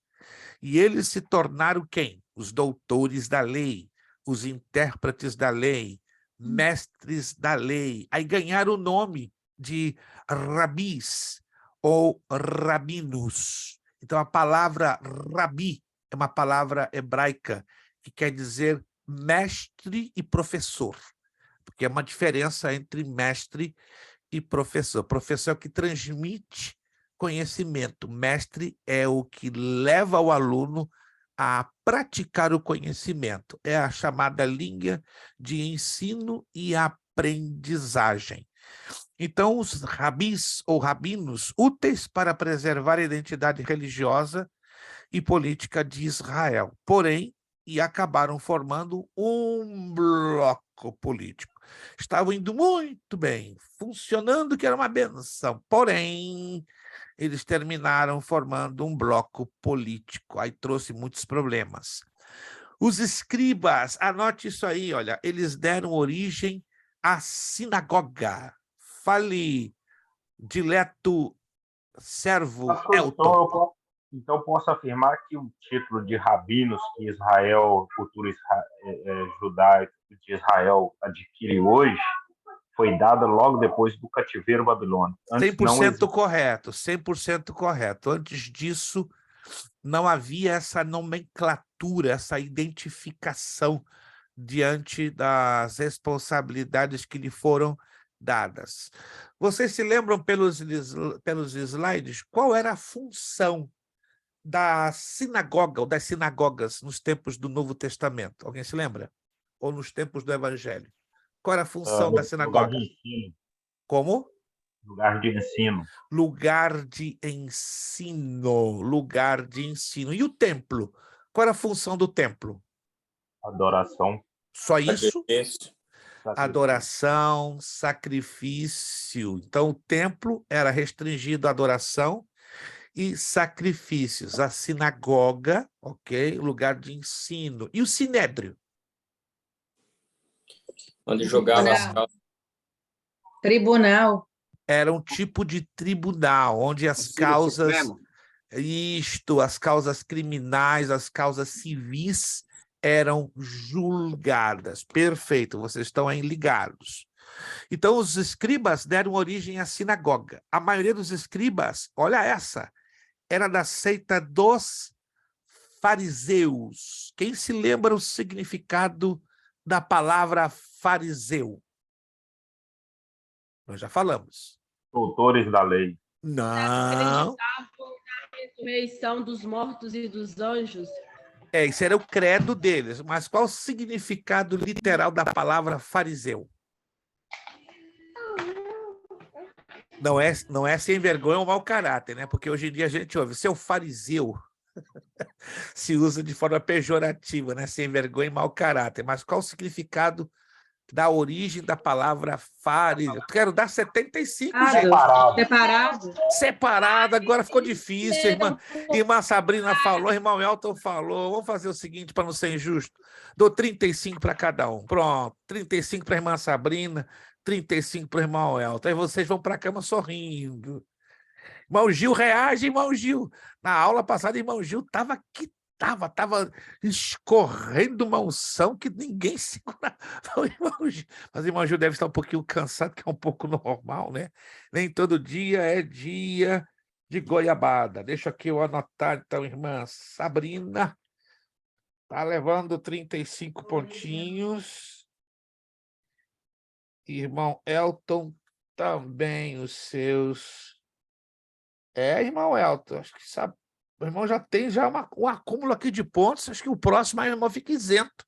E eles se tornaram quem? Os doutores da lei, os intérpretes da lei, mestres da lei. Aí ganharam o nome de rabis ou rabinos. Então, a palavra rabi é uma palavra hebraica que quer dizer mestre e professor, porque é uma diferença entre mestre e professor. Professor é o que transmite conhecimento, mestre é o que leva o aluno a praticar o conhecimento. É a chamada linha de ensino e aprendizagem. Então, os rabis ou rabinos, úteis para preservar a identidade religiosa e política de Israel, porém, e acabaram formando um bloco político. Estavam indo muito bem, funcionando, que era uma benção, porém, eles terminaram formando um bloco político, aí trouxe muitos problemas. Os escribas, anote isso aí, olha, eles deram origem à sinagoga. Fale, dileto servo
Pastor,
Elton.
então eu posso afirmar que o título de rabinos que Israel, cultura judaica de Israel adquire hoje, foi dado logo depois do cativeiro babilônico. Antes
100% correto, 100% correto. Antes disso, não havia essa nomenclatura, essa identificação diante das responsabilidades que lhe foram dadas. Vocês se lembram pelos slides qual era a função da sinagoga ou das sinagogas nos tempos do Novo Testamento? Alguém se lembra? Ou nos tempos do Evangelho? Qual era a função da sinagoga?
Lugar de ensino.
Como?
Lugar de ensino.
Lugar de ensino, lugar de ensino. E o templo? Qual era a função do templo?
Adoração.
Só isso?
Sacrifício.
Adoração, sacrifício. Então, o templo era restringido à adoração e sacrifícios. A sinagoga, ok? Lugar de ensino. E o sinédrio?
Onde jogava as calças.
Tribunal.
Era um tipo de tribunal, onde as causas... as causas criminais, as causas civis eram julgadas. Perfeito, vocês estão aí ligados. Então, os escribas deram origem à sinagoga. A maioria dos escribas, olha essa, era da seita dos fariseus. Quem se lembra o significado da palavra fariseu? Nós já falamos.
Doutores da lei.
Não.
Na ressurreição dos mortos e dos anjos.
Esse era o credo deles. Mas qual o significado literal da palavra fariseu? Não é sem vergonha ou mau caráter, né? Porque hoje em dia a gente ouve, seu fariseu se usa de forma pejorativa, né? Sem vergonha e mau caráter. Mas qual o significado da origem da palavra fariseu? Quero dar 75, gente. Separado, agora ficou difícil. Irmã Sabrina falou, irmão Elton falou. Vamos fazer o seguinte para não ser injusto. Dou 35 para cada um. Pronto, 35 para a irmã Sabrina, 35 para o irmão Elton. Aí vocês vão para a cama sorrindo. Irmão Gil reage, irmão Gil. Na aula passada, irmão Gil estava escorrendo uma unção que ninguém segurava. Mas o irmão Gil deve estar um pouquinho cansado, que é um pouco normal, né? Nem todo dia é dia de goiabada. Deixa aqui eu anotar, então, irmã Sabrina. Está levando 35 pontinhos. Irmão Elton, também os seus... irmão Elton, acho que sabe. O irmão já tem um acúmulo aqui de pontos, acho que o próximo aí o irmão fica isento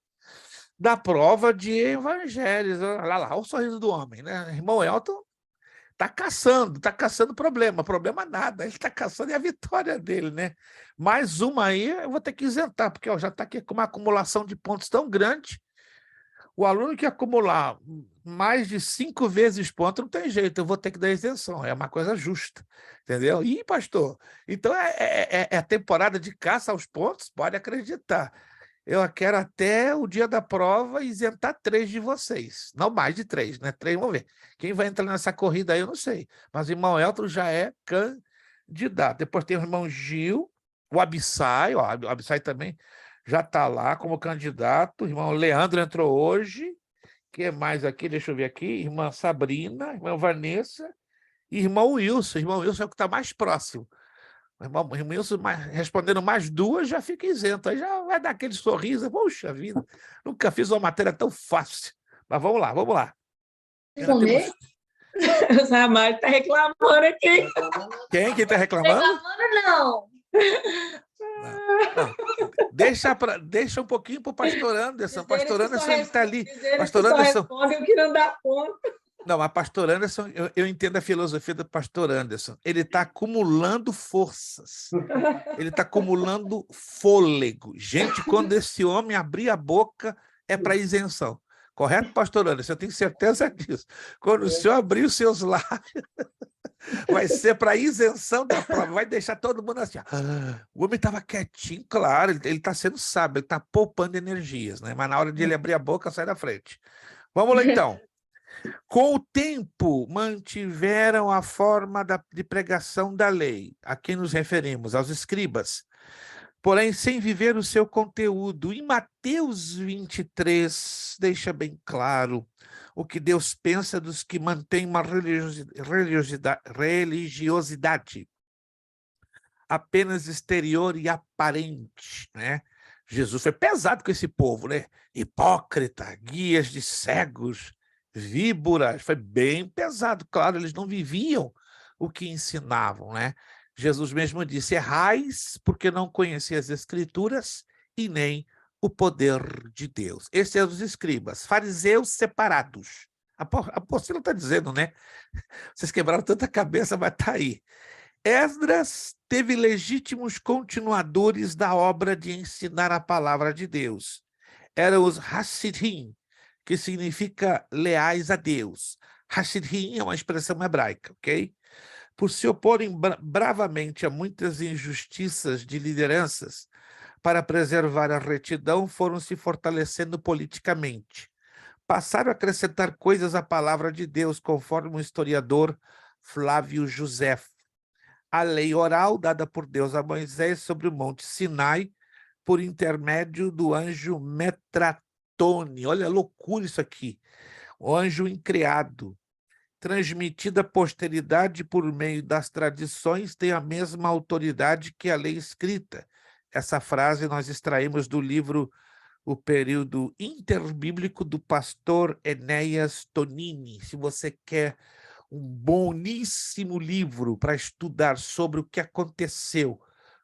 da prova de evangelhos. Olha lá, o sorriso do homem, né? O irmão Elton está caçando problema nada, ele está caçando a vitória dele, né? Mais uma aí eu vou ter que isentar, porque já está aqui com uma acumulação de pontos tão grande. O aluno que acumular mais de 5 vezes ponto não tem jeito, eu vou ter que dar isenção, é uma coisa justa, entendeu? Ih, pastor, então é a temporada de caça aos pontos, pode acreditar. Eu quero até o dia da prova isentar 3 de vocês, não mais de 3, né? 3, vamos ver. Quem vai entrar nessa corrida aí, eu não sei, mas o irmão Elton já é candidato. Depois tem o irmão Gil, o Abissai, ó, o Abissai também já está lá como candidato. O irmão Leandro entrou hoje. Que mais aqui? Deixa eu ver aqui. Irmã Sabrina, irmã Vanessa e irmão Wilson. Irmão Wilson é o que está mais próximo. O irmão Wilson respondendo mais 2 já fica isento. Aí já vai dar aquele sorriso. Poxa vida, nunca fiz uma matéria tão fácil. Mas vamos lá.
Comer?
O Samar está reclamando aqui.
Quem está reclamando?
Não.
Não. Deixa um pouquinho para o pastor Anderson. Pastor Anderson está ali. Pastor Anderson.
Responde o que não dá conta.
Não, mas pastor Anderson, eu entendo a filosofia do pastor Anderson. Ele está acumulando forças. Ele está acumulando fôlego. Gente, quando esse homem abrir a boca, é para isenção. Correto, pastor Anderson? Eu tenho certeza disso. Quando o senhor abrir os seus lábios, Vai ser para isenção da prova, vai deixar todo mundo assim. O homem estava quietinho, claro, ele está sendo sábio, ele está poupando energias, né? Mas na hora de ele abrir a boca, sai da frente. Vamos lá, então. Com o tempo, mantiveram a forma de pregação da lei, a quem nos referimos, aos escribas, porém sem viver o seu conteúdo. Em Mateus 23, deixa bem claro o que Deus pensa dos que mantêm uma religiosidade apenas exterior e aparente, né? Jesus foi pesado com esse povo, né? Hipócrita, guias de cegos, víboras, foi bem pesado. Claro, eles não viviam o que ensinavam, né? Jesus mesmo disse: errais porque não conheceis as Escrituras e nem o poder de Deus. Esses são os escribas, fariseus separados. A apostila está dizendo, né? Vocês quebraram tanta cabeça, mas está aí. Esdras teve legítimos continuadores da obra de ensinar a palavra de Deus. Eram os Hasidim, que significa leais a Deus. Hasidim é uma expressão hebraica, ok? Por se oporem bravamente a muitas injustiças de lideranças, para preservar a retidão, foram se fortalecendo politicamente. Passaram a acrescentar coisas à palavra de Deus, conforme o historiador Flávio Josefo. A lei oral dada por Deus a Moisés sobre o monte Sinai, por intermédio do anjo Metratone. Olha a loucura isso aqui. O anjo increado, transmitida à posteridade por meio das tradições, tem a mesma autoridade que a lei escrita. Essa frase nós extraímos do livro O Período Interbíblico, do pastor Enéas Tonini. Se você quer um boníssimo livro para estudar sobre o que aconteceu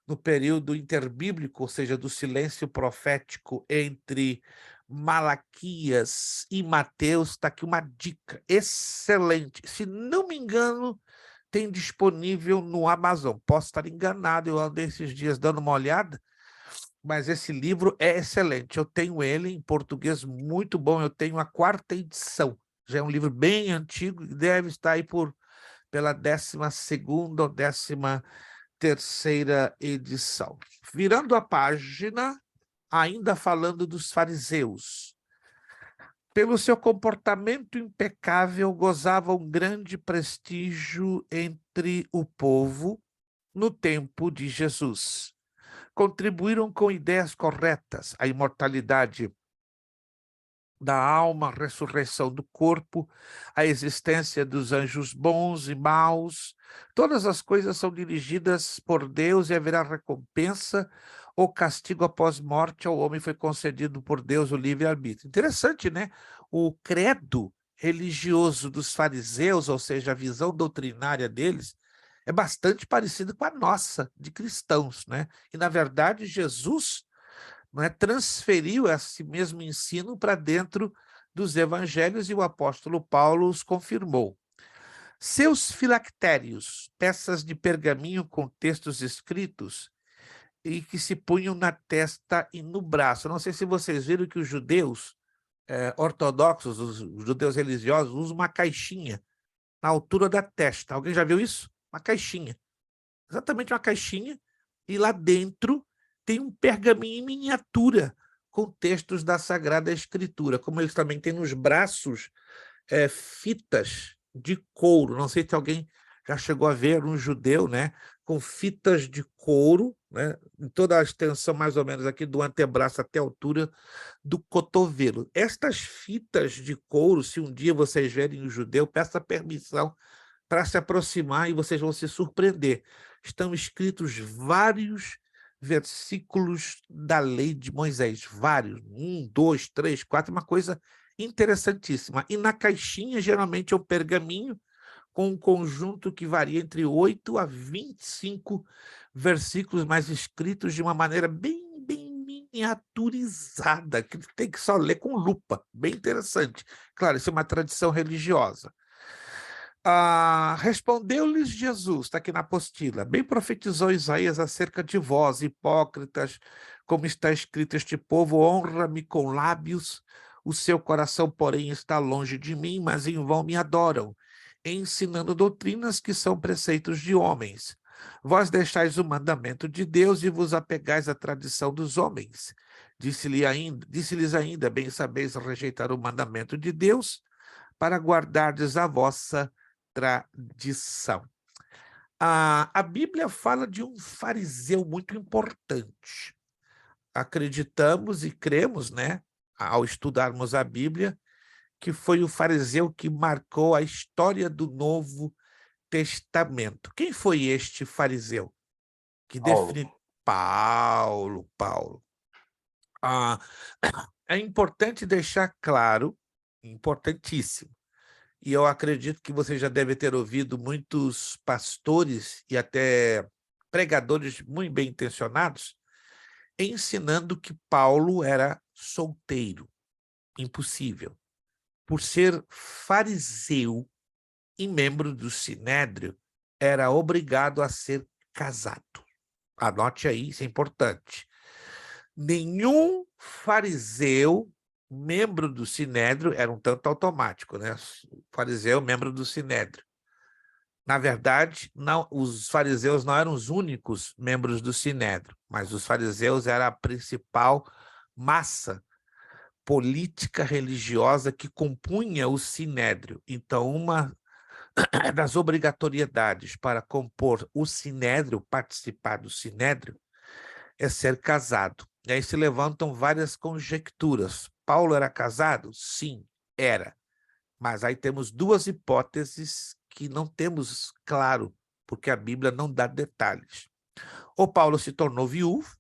no período interbíblico, ou seja, do silêncio profético entre Malaquias e Mateus, está aqui uma dica excelente. Se não me engano, tem disponível no Amazon. Posso estar enganado, eu andei esses dias dando uma olhada, mas esse livro é excelente. Eu tenho ele em português muito bom, eu tenho a 4ª edição. Já é um livro bem antigo, deve estar aí pela 12ª ou 13ª edição. Virando a página, ainda falando dos fariseus. Pelo seu comportamento impecável, gozavam grande prestígio entre o povo no tempo de Jesus. Contribuíram com ideias corretas, a imortalidade da alma, a ressurreição do corpo, a existência dos anjos bons e maus. Todas as coisas são dirigidas por Deus e haverá recompensa ou castigo após morte. Ao homem foi concedido por Deus o livre-arbítrio. Interessante, né? O credo religioso dos fariseus, ou seja, a visão doutrinária deles, é bastante parecido com a nossa, de cristãos, né? E, na verdade, Jesus, não é, transferiu esse mesmo ensino para dentro dos evangelhos e o apóstolo Paulo os confirmou. Seus filactérios, peças de pergaminho com textos escritos e que se punham na testa e no braço. Não sei se vocês viram que os judeus ortodoxos, os judeus religiosos, usam uma caixinha na altura da testa. Alguém já viu isso? Uma caixinha. Exatamente uma caixinha, e lá dentro tem um pergaminho em miniatura com textos da Sagrada Escritura, como eles também têm nos braços fitas de couro. Não sei se alguém já chegou a ver um judeu, né, com fitas de couro, né, em toda a extensão mais ou menos aqui do antebraço até a altura do cotovelo. Estas fitas de couro, se um dia vocês verem um judeu, peça permissão para se aproximar e vocês vão se surpreender. Estão escritos vários versículos da lei de Moisés, vários, 1, 2, 3, 4, uma coisa interessantíssima. E na caixinha, geralmente, é um pergaminho com um conjunto que varia entre 8 a 25 versículos, mas escritos de uma maneira bem miniaturizada, que tem que só ler com lupa, bem interessante. Claro, isso é uma tradição religiosa. Respondeu-lhes Jesus, está aqui na apostila, bem profetizou Isaías acerca de vós, hipócritas, como está escrito: este povo honra-me com lábios, o seu coração, porém, está longe de mim, mas em vão me adoram. ensinando doutrinas que são preceitos de homens. Vós deixais o mandamento de Deus e vos apegais à tradição dos homens. Disse-lhes ainda, bem sabeis rejeitar o mandamento de Deus para guardardes a vossa tradição. A Bíblia fala de um fariseu muito importante. Acreditamos e cremos, né, ao estudarmos a Bíblia, que foi o fariseu que marcou a história do Novo Testamento. Quem foi este fariseu? Que define Paulo. É importante deixar claro, importantíssimo, e eu acredito que você já deve ter ouvido muitos pastores e até pregadores muito bem intencionados ensinando que Paulo era solteiro. Impossível. Por ser fariseu e membro do Sinédrio, era obrigado a ser casado. Anote aí, isso é importante. Nenhum fariseu, membro do Sinédrio, era um tanto automático, né? Fariseu, membro do Sinédrio. Na verdade, não, os fariseus não eram os únicos membros do Sinédrio, mas os fariseus eram a principal massa política religiosa que compunha o Sinédrio. Então, uma das obrigatoriedades para compor o Sinédrio, participar do Sinédrio, é ser casado. E aí se levantam várias conjecturas. Paulo era casado? Sim, era. Mas aí temos duas hipóteses que não temos claro, porque a Bíblia não dá detalhes. Ou Paulo se tornou viúvo,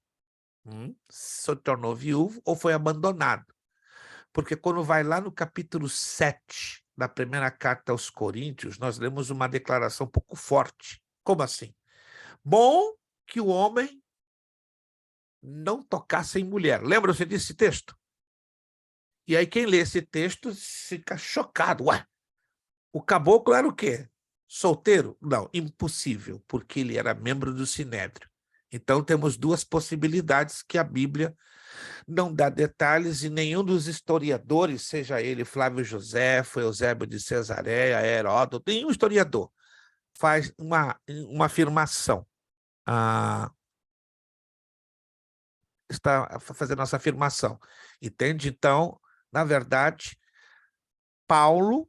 ou foi abandonado. Porque quando vai lá no capítulo 7 da primeira carta aos Coríntios, nós lemos uma declaração um pouco forte. Como assim? Bom que o homem não tocasse em mulher. Lembra-se desse texto? E aí quem lê esse texto fica chocado. Ué, o caboclo era o quê? Solteiro? Não, impossível, porque ele era membro do Sinédrio. Então temos duas possibilidades que a Bíblia não dá detalhes e nenhum dos historiadores, seja ele Flávio Josefo, Eusébio de Cesareia, Heródoto, nenhum historiador faz uma afirmação. Está fazendo essa afirmação. Entende? Então, na verdade, Paulo,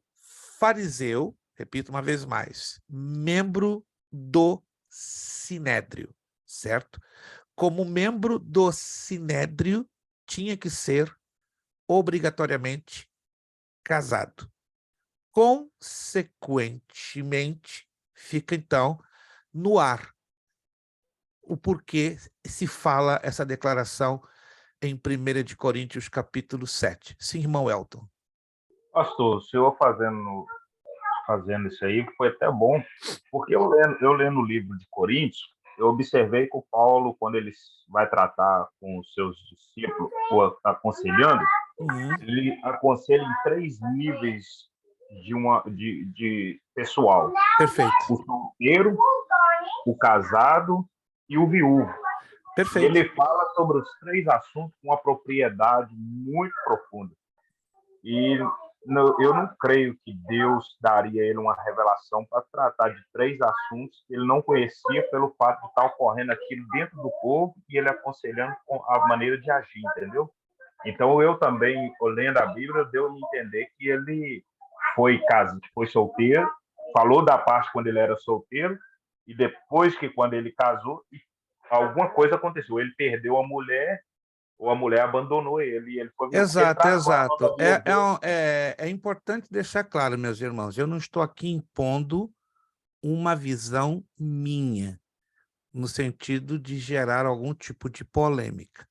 fariseu, repito uma vez mais, membro do Sinédrio, certo? Como membro do Sinédrio, tinha que ser obrigatoriamente casado. Consequentemente, fica então no ar o porquê se fala essa declaração em 1 de Coríntios, capítulo 7. Sim, irmão Elton.
Pastor, o senhor fazendo isso aí foi até bom, porque eu lendo o livro de Coríntios, eu observei que o Paulo, quando ele vai tratar com os seus discípulos, ou aconselhando, ele aconselha em 3 níveis de pessoal.
Perfeito.
O solteiro, o casado e o viúvo.
Perfeito.
Ele fala sobre os 3 assuntos com uma propriedade muito profunda. E eu não creio que Deus daria a ele uma revelação para tratar de 3 assuntos que ele não conhecia pelo fato de estar ocorrendo aquilo dentro do povo e ele aconselhando a maneira de agir, entendeu? Então, eu também, lendo a Bíblia, deu a entender que ele foi solteiro, falou da parte quando ele era solteiro, e depois que quando ele casou, alguma coisa aconteceu. Ele perdeu a mulher, ou a mulher abandonou ele. Ele foi
exato. É importante deixar claro, meus irmãos, eu não estou aqui impondo uma visão minha, no sentido de gerar algum tipo de polêmica.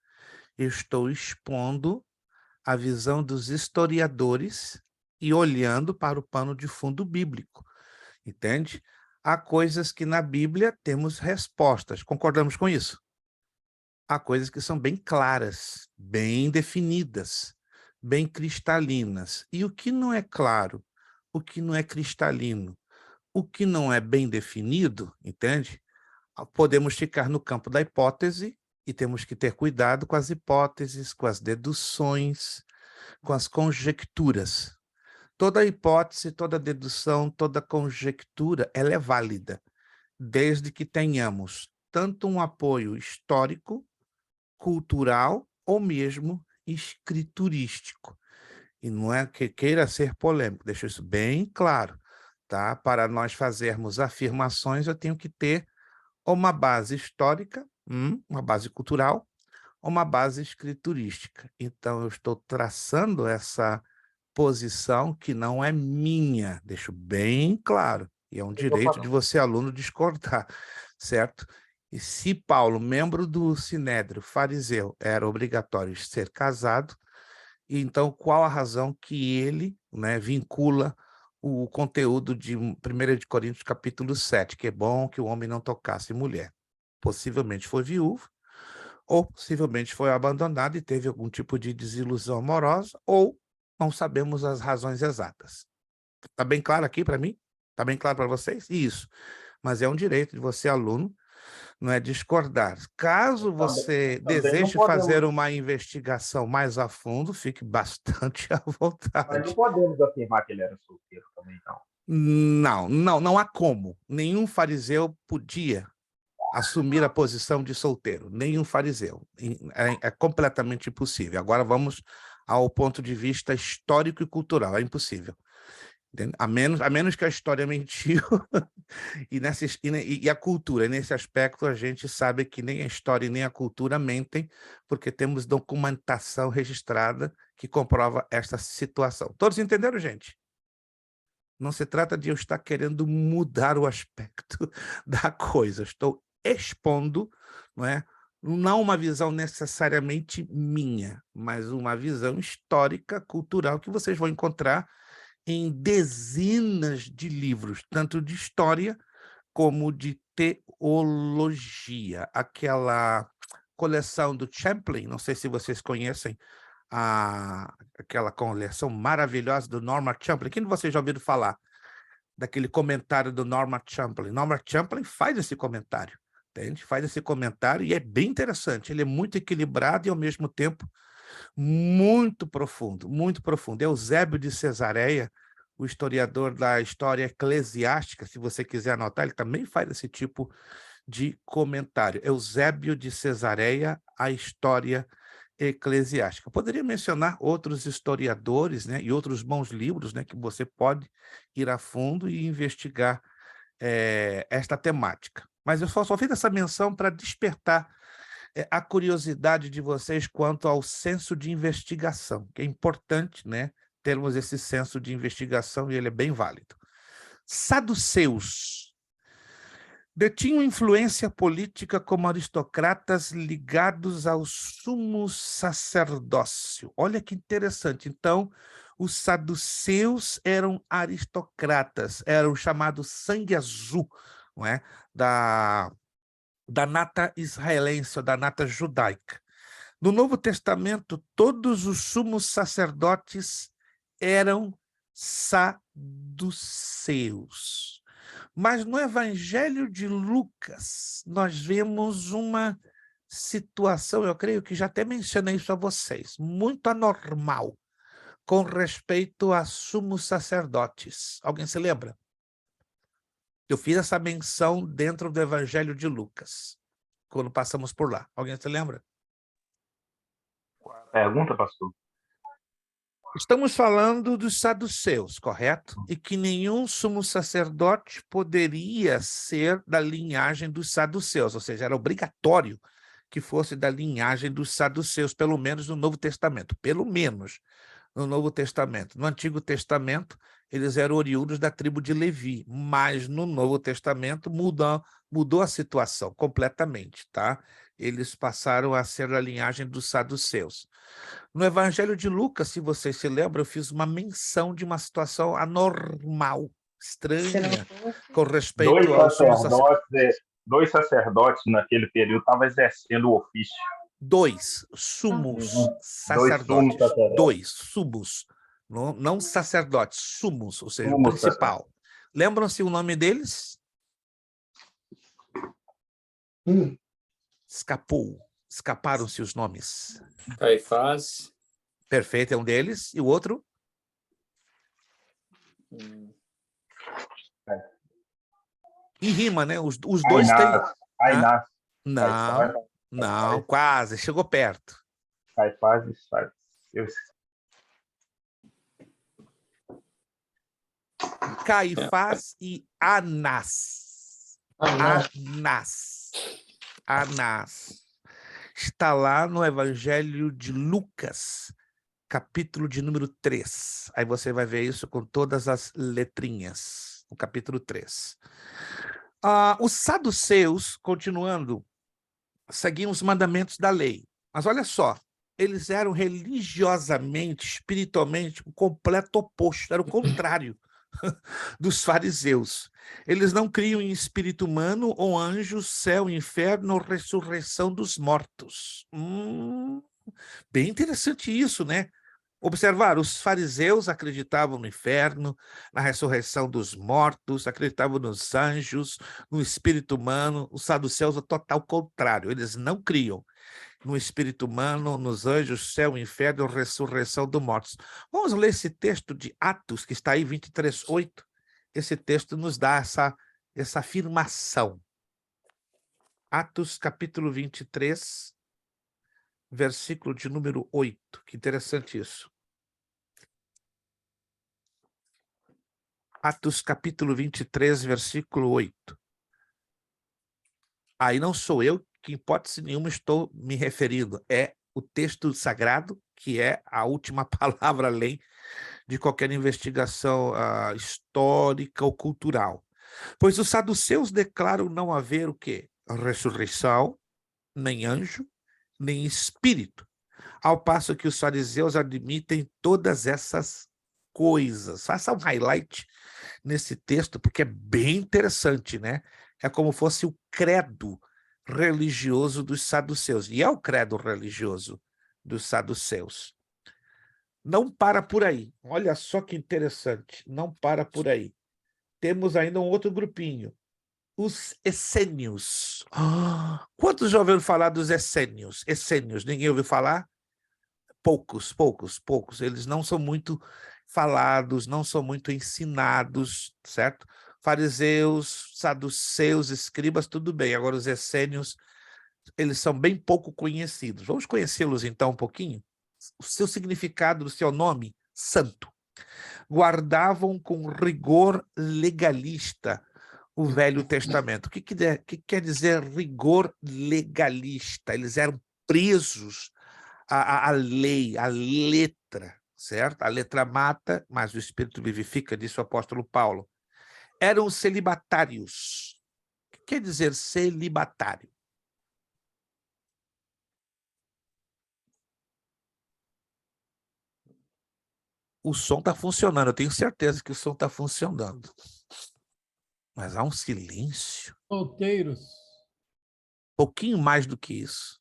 Eu estou expondo a visão dos historiadores e olhando para o pano de fundo bíblico, entende? Há coisas que na Bíblia temos respostas, concordamos com isso? Há coisas que são bem claras, bem definidas, bem cristalinas. E o que não é claro, o que não é cristalino, o que não é bem definido, entende? Podemos ficar no campo da hipótese e temos que ter cuidado com as hipóteses, com as deduções, com as conjecturas. Toda hipótese, toda dedução, toda conjectura, ela é válida, desde que tenhamos tanto um apoio histórico, cultural ou mesmo escriturístico. E não é que queira ser polêmico, deixo isso bem claro, tá? Para nós fazermos afirmações, eu tenho que ter uma base histórica, uma base cultural, uma base escriturística. Então, eu estou traçando essa posição que não é minha, deixo bem claro, e é um direito de você, aluno, discordar, certo? E se Paulo, membro do Sinédrio, fariseu, era obrigatório ser casado, então qual a razão que ele, né, vincula o conteúdo de 1 de Coríntios, capítulo 7, que é bom que o homem não tocasse mulher? Possivelmente foi viúvo, ou possivelmente foi abandonado e teve algum tipo de desilusão amorosa, ou não sabemos as razões exatas. Está bem claro aqui para mim? Está bem claro para vocês? Isso. Mas é um direito de você, aluno, não é discordar. Caso você deseje fazer uma investigação mais a fundo, fique bastante à vontade.
Mas não podemos afirmar que ele era solteiro também, não.
Não há como. Nenhum fariseu podia assumir a posição de solteiro. Nenhum fariseu. É completamente impossível. Agora vamos ao ponto de vista histórico e cultural. É impossível. A menos que a história mentiu e a cultura. Nesse aspecto, a gente sabe que nem a história e nem a cultura mentem, porque temos documentação registrada que comprova esta situação. Todos entenderam, gente? Não se trata de eu estar querendo mudar o aspecto da coisa. Estou expondo, não uma visão necessariamente minha, mas uma visão histórica, cultural, que vocês vão encontrar em dezenas de livros, tanto de história como de teologia. Aquela coleção do Champlin, não sei se vocês conhecem, aquela coleção maravilhosa do Norman Champlin. Quem de vocês já ouviram falar daquele comentário do Norman Champlin? Norman Champlin faz esse comentário, entende? Faz esse comentário e é bem interessante. Ele é muito equilibrado e, ao mesmo tempo, muito profundo, muito profundo. Eusébio de Cesareia, o historiador da história eclesiástica, se você quiser anotar, ele também faz esse tipo de comentário. Eusébio de Cesareia, a história eclesiástica. Eu poderia mencionar outros historiadores, e outros bons livros, que você pode ir a fundo e investigar esta temática. Mas eu só fiz essa menção para despertar a curiosidade de vocês quanto ao senso de investigação, que é importante, termos esse senso de investigação e ele é bem válido. Saduceus detinham influência política como aristocratas ligados ao sumo sacerdócio. Olha que interessante. Então, os saduceus eram aristocratas, eram chamados sangue azul, da nata israelense, ou da nata judaica. No Novo Testamento, todos os sumos sacerdotes eram saduceus. Mas no Evangelho de Lucas, nós vemos uma situação, eu creio que já até mencionei isso a vocês, muito anormal com respeito a sumos sacerdotes. Alguém se lembra? Eu fiz essa menção dentro do Evangelho de Lucas, quando passamos por lá. Alguém se lembra?
Pergunta, pastor.
Estamos falando dos saduceus, correto? E que nenhum sumo sacerdote poderia ser da linhagem dos saduceus, ou seja, era obrigatório que fosse da linhagem dos saduceus, pelo menos no Novo Testamento. Pelo menos no Novo Testamento. No Antigo Testamento, eles eram oriundos da tribo de Levi, mas no Novo Testamento mudou a situação completamente, tá? Eles passaram a ser da linhagem dos saduceus. No Evangelho de Lucas, se vocês se lembram, eu fiz uma menção de uma situação anormal, estranha, com respeito aos
dois sacerdotes naquele período estavam exercendo o ofício.
Dois sumos sacerdotes. Dois sumos. Não sacerdotes, sumos, ou seja, o principal. Lembram-se o nome deles? Escaparam-se os nomes.
Caifás.
Perfeito, é um deles. E o outro? E rima, né? Os dois têm...
Ainás.
Não, quase. Chegou perto.
Caifás e Sais.
Caifás e Anás. Anás. Está lá no Evangelho de Lucas, capítulo de número 3. Aí você vai ver isso com todas as letrinhas, no capítulo 3. Os saduceus, continuando, seguiam os mandamentos da lei. Mas olha só, eles eram religiosamente, espiritualmente, o completo oposto, era o contrário dos fariseus. Eles não criam em espírito humano ou anjos, céu, inferno ou ressurreição dos mortos. Bem interessante isso, né? Observar, os fariseus acreditavam no inferno, na ressurreição dos mortos, acreditavam nos anjos, no espírito humano. Os saduceus, o total contrário, eles não criam no espírito humano, nos anjos, céu, inferno, ressurreição dos mortos. Vamos ler esse texto de Atos, que está aí, 23:8. Esse texto nos dá essa afirmação. Atos, capítulo 23, versículo de número 8. Que interessante isso. Atos, capítulo 23, versículo 8. Aí não sou eu que, em hipótese nenhuma, estou me referindo. É o texto sagrado, que é a última palavra além de qualquer investigação histórica ou cultural. Pois os saduceus declaram não haver o quê? Ressurreição, nem anjo, nem espírito. Ao passo que os fariseus admitem todas essas coisas. Faça um highlight nesse texto, porque é bem interessante, né? É como fosse o credo religioso dos saduceus. E é o credo religioso dos saduceus. Não para por aí. Olha só que interessante. Não para por aí. Temos ainda um outro grupinho. Os essênios. Quantos já ouviram falar dos essênios? Essênios, ninguém ouviu falar? Poucos. Eles não são muito falados, não são muito ensinados, certo? Fariseus, saduceus, escribas, tudo bem. Agora, os essênios, eles são bem pouco conhecidos. Vamos conhecê-los, então, um pouquinho? O seu significado, o seu nome, santo. Guardavam com rigor legalista o Velho Testamento. O que quer dizer rigor legalista? Eles eram presos à lei, à letra, certo? A letra mata, mas o Espírito vivifica, disse o apóstolo Paulo. Eram celibatários. O que quer dizer celibatário? O som está funcionando, eu tenho certeza que o som está funcionando. Mas há um silêncio.
Solteiros.
Pouquinho mais do que isso.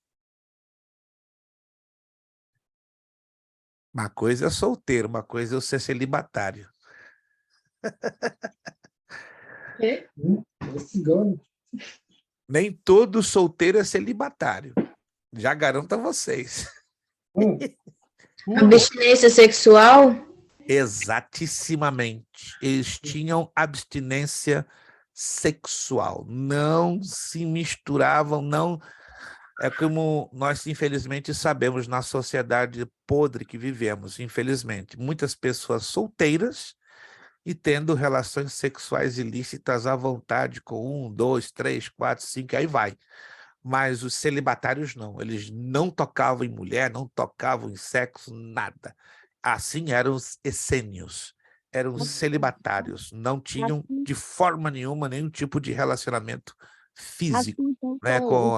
Uma coisa é solteiro, uma coisa é ser celibatário. Nem todo solteiro é celibatário. Já garanto a vocês.
Abstinência sexual?
Exatissimamente. Eles tinham abstinência sexual. Não se misturavam, não... É como nós, infelizmente, sabemos na sociedade podre que vivemos, infelizmente. Muitas pessoas solteiras e tendo relações sexuais ilícitas à vontade com 1, 2, 3, 4, 5, aí vai. Mas os celibatários não. Eles não tocavam em mulher, não tocavam em sexo, nada. Assim eram os essênios. Eram celibatários. Não tinham, de forma nenhuma, nenhum tipo de relacionamento físico. Né, com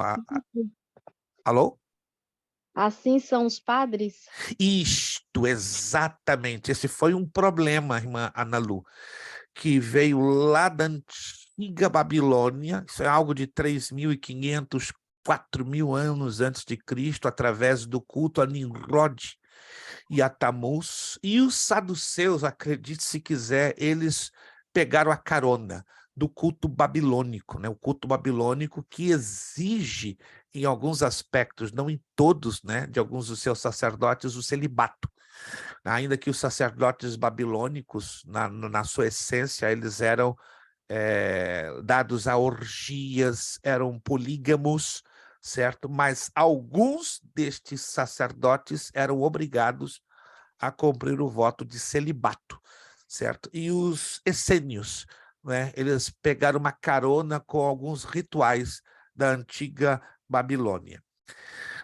Alô?
Assim são os padres?
Isto, exatamente. Esse foi um problema, irmã Ana Lu, que veio lá da antiga Babilônia, isso é algo de 3.500, 4.000 anos antes de Cristo, através do culto a Nimrod e a Tamuz. E os saduceus, acredite se quiser, eles pegaram a carona do culto babilônico, né? O culto babilônico que exige, em alguns aspectos, não em todos, né, de alguns dos seus sacerdotes, o celibato. Ainda que os sacerdotes babilônicos, na sua essência, eles eram dados a orgias, eram polígamos, certo? Mas alguns destes sacerdotes eram obrigados a cumprir o voto de celibato, certo? E os essênios, né? Eles pegaram uma carona com alguns rituais da antiga Babilônia.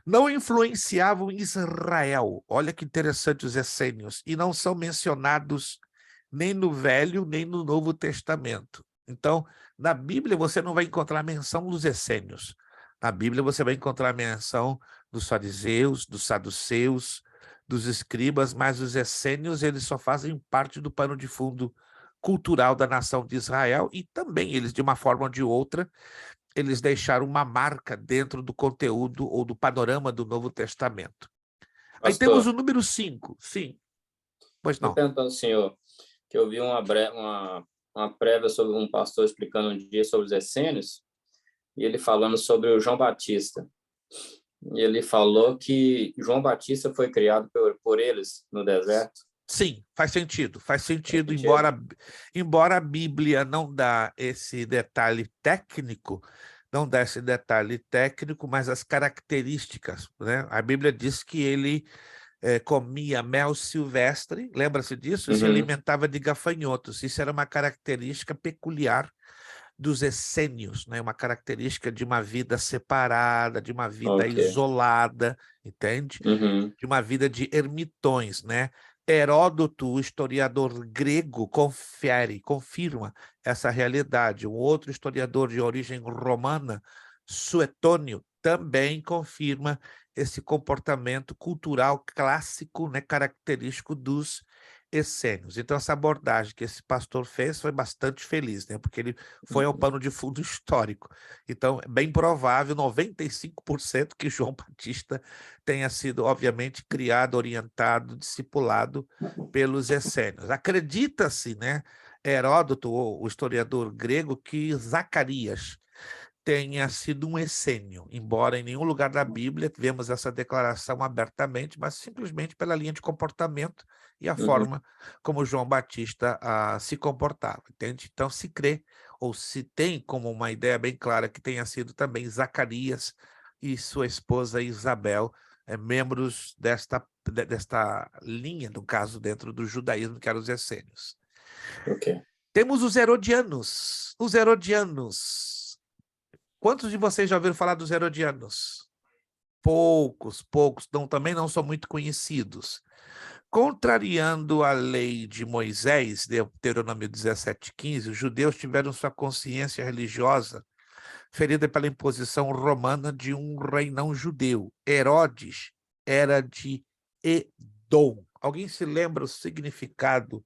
Não influenciavam Israel. Olha que interessante os essênios. E não são mencionados nem no Velho, nem no Novo Testamento. Então, na Bíblia, você não vai encontrar menção dos essênios. Na Bíblia, você vai encontrar menção dos fariseus, dos saduceus, dos escribas, mas os essênios, eles só fazem parte do pano de fundo cultural da nação de Israel e também eles, de uma forma ou de outra, eles deixaram uma marca dentro do conteúdo ou do panorama do Novo Testamento. Aí temos o número 5, sim. Pois não.
Estou perguntando ao senhor, que eu vi uma prévia sobre um pastor explicando um dia sobre os essênios, e ele falando sobre o João Batista. E ele falou que João Batista foi criado por eles no deserto.
Sim, faz sentido, embora a Bíblia não dá esse detalhe técnico, mas as características, né? A Bíblia diz que ele comia mel silvestre, lembra-se disso? E se alimentava de gafanhotos. Isso era uma característica peculiar dos essênios, né? Uma característica de uma vida separada, de uma vida isolada, entende? De uma vida de ermitões, né? Heródoto, o historiador grego, confirma essa realidade. Um outro historiador de origem romana, Suetônio, também confirma esse comportamento cultural clássico, né, característico dos essênios. Então, essa abordagem que esse pastor fez foi bastante feliz, né, porque ele foi ao pano de fundo histórico. Então, é bem provável, 95%, que João Batista tenha sido, obviamente, criado, orientado, discipulado pelos essênios. Acredita-se, né, Heródoto, o historiador grego, que Zacarias tenha sido um essênio, embora em nenhum lugar da Bíblia vemos essa declaração abertamente, mas simplesmente pela linha de comportamento e a forma como João Batista se comportava, entende? Então se crê, ou se tem como uma ideia bem clara que tenha sido também Zacarias e sua esposa Isabel, membros desta linha, no caso, dentro do judaísmo, que eram os essênios. Temos os herodianos. Os herodianos. Quantos de vocês já ouviram falar dos herodianos? Poucos, também não são muito conhecidos. Contrariando a lei de Moisés, Deuteronômio 17:15, os judeus tiveram sua consciência religiosa ferida pela imposição romana de um rei não judeu. Herodes era de Edom. Alguém se lembra o significado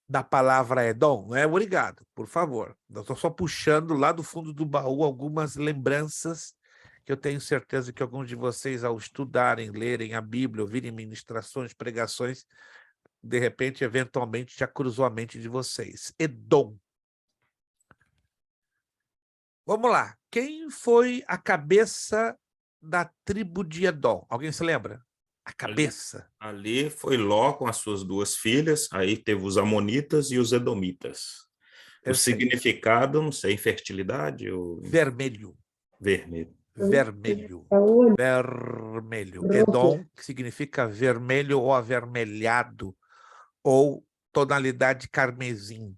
da palavra Edom? Obrigado, por favor. Eu estou só puxando lá do fundo do baú algumas lembranças que eu tenho certeza que alguns de vocês, ao estudarem, lerem a Bíblia, ouvirem ministrações, pregações, de repente, eventualmente, já cruzou a mente de vocês. Edom. Vamos lá. Quem foi a cabeça da tribo de Edom? Alguém se lembra? A cabeça.
Ali foi Ló com as suas 2 filhas, aí teve os amonitas e os edomitas. O significado, não sei, fertilidade? Ou...
Vermelho.
Vermelho.
Edom, que significa vermelho ou avermelhado, ou tonalidade carmesim.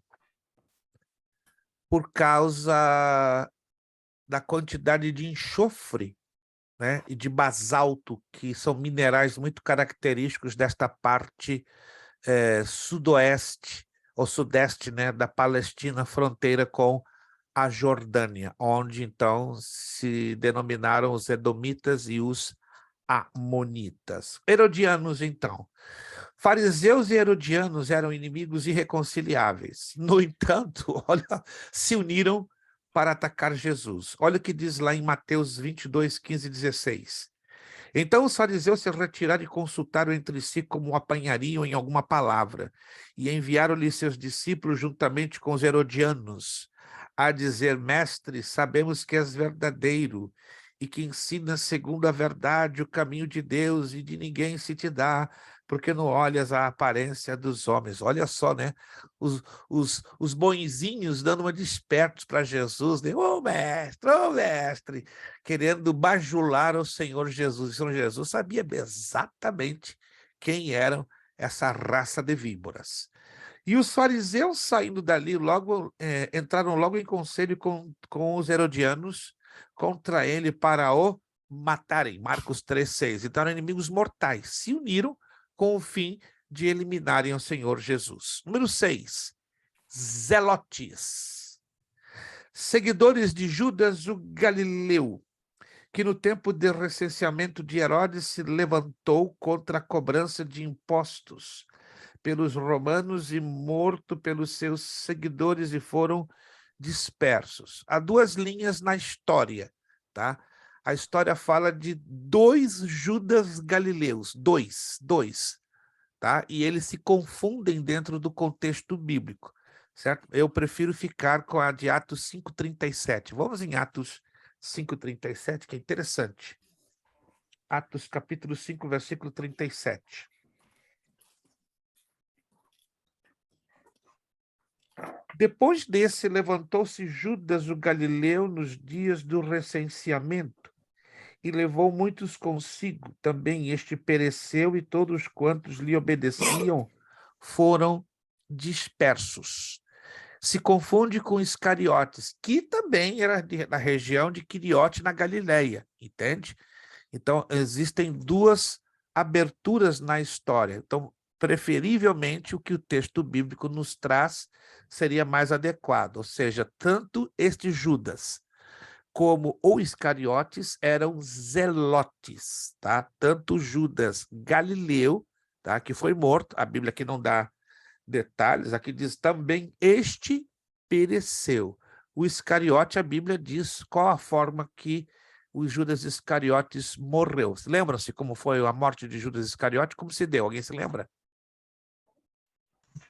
Por causa da quantidade de enxofre, né, e de basalto, que são minerais muito característicos desta parte sudoeste, ou sudeste, né, da Palestina, fronteira com a Jordânia, onde então se denominaram os edomitas e os amonitas. Herodianos, então. Fariseus e herodianos eram inimigos irreconciliáveis. No entanto, olha, se uniram para atacar Jesus. Olha o que diz lá em Mateus 22, 15 e 16. Então os fariseus se retiraram e consultaram entre si como apanhariam em alguma palavra, e enviaram-lhe seus discípulos juntamente com os herodianos, a dizer: Mestre, sabemos que és verdadeiro, e que ensinas segundo a verdade o caminho de Deus, e de ninguém se te dá porque não olhas a aparência dos homens. Olha só, né? Os bonzinhos dando uma despertos para Jesus, né? Ô mestre, querendo bajular o Senhor Jesus. O Senhor Jesus sabia exatamente quem eram essa raça de víboras. E os fariseus, saindo dali, logo entraram logo em conselho com os herodianos contra ele para o matarem. Marcos 3,6. Então, eram inimigos mortais. Se uniram com o fim de eliminarem o Senhor Jesus. Número 6. Zelotes. Seguidores de Judas o Galileu, que no tempo de recenseamento de Herodes se levantou contra a cobrança de impostos pelos romanos e morto pelos seus seguidores e foram dispersos. Há duas linhas na história, tá? A história fala de 2 Judas Galileus, dois, tá? E eles se confundem dentro do contexto bíblico, certo? Eu prefiro ficar com a de Atos 5:37. Vamos em Atos 5:37, que é interessante. Atos capítulo 5, versículo 37. Depois desse, levantou-se Judas o Galileu nos dias do recenseamento e levou muitos consigo. Também este pereceu e todos quantos lhe obedeciam foram dispersos. Se confunde com Iscariotes, que também era da região de Quiriote, na Galileia, entende? Então, existem 2 aberturas na história. Então, preferivelmente, o que o texto bíblico nos traz seria mais adequado, ou seja, tanto este Judas como o Iscariotes eram zelotes, tá? Tanto Judas Galileu, tá? Que foi morto, a Bíblia aqui não dá detalhes, aqui diz também este pereceu. O Iscariote, a Bíblia diz qual a forma que o Judas Iscariotes morreu. Lembram-se como foi a morte de Judas Iscariote? Como se deu? Alguém se lembra?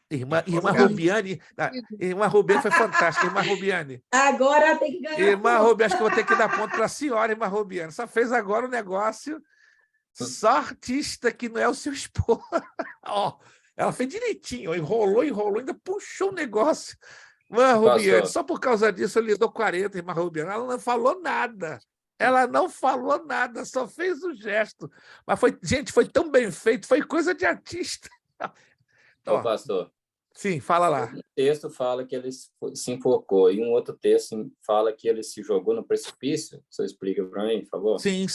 Irmã Rubiane, irmã Rubiane foi fantástica, irmã Rubiane.
Agora tem que ganhar.
Irmã Rubiane, acho que eu vou ter que dar ponto para a senhora, irmã Rubiane. Só fez agora o negócio, só artista que não é o seu esposo. Ó, ela fez direitinho, enrolou, ainda puxou o negócio. Irmã Rubiane, só por causa disso eu lhe dou 40, irmã Rubiane. Ela não falou nada. Só fez o gesto. Mas gente, foi tão bem feito, foi coisa de artista.
Ô, pastor.
Sim, fala lá.
Um texto fala que ele se enforcou e um outro texto fala que ele se jogou no precipício. Você explica para mim, por favor?
Sim.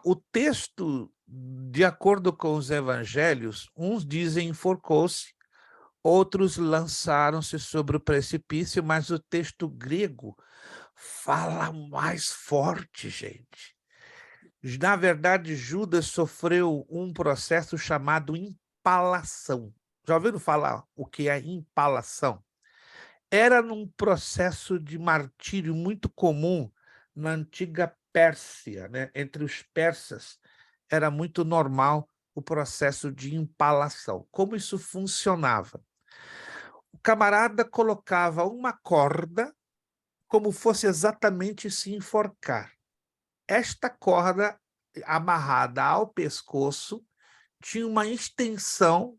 O texto, de acordo com os evangelhos, uns dizem enforcou-se, outros lançaram-se sobre o precipício, mas o texto grego fala mais forte, gente. Na verdade, Judas sofreu um processo chamado impalação. Já ouviram falar o que é impalação? Era num processo de martírio muito comum na antiga Pérsia, né? Entre os persas, era muito normal o processo de impalação. Como isso funcionava? O camarada colocava uma corda como fosse exatamente se enforcar. Esta corda, amarrada ao pescoço, tinha uma extensão,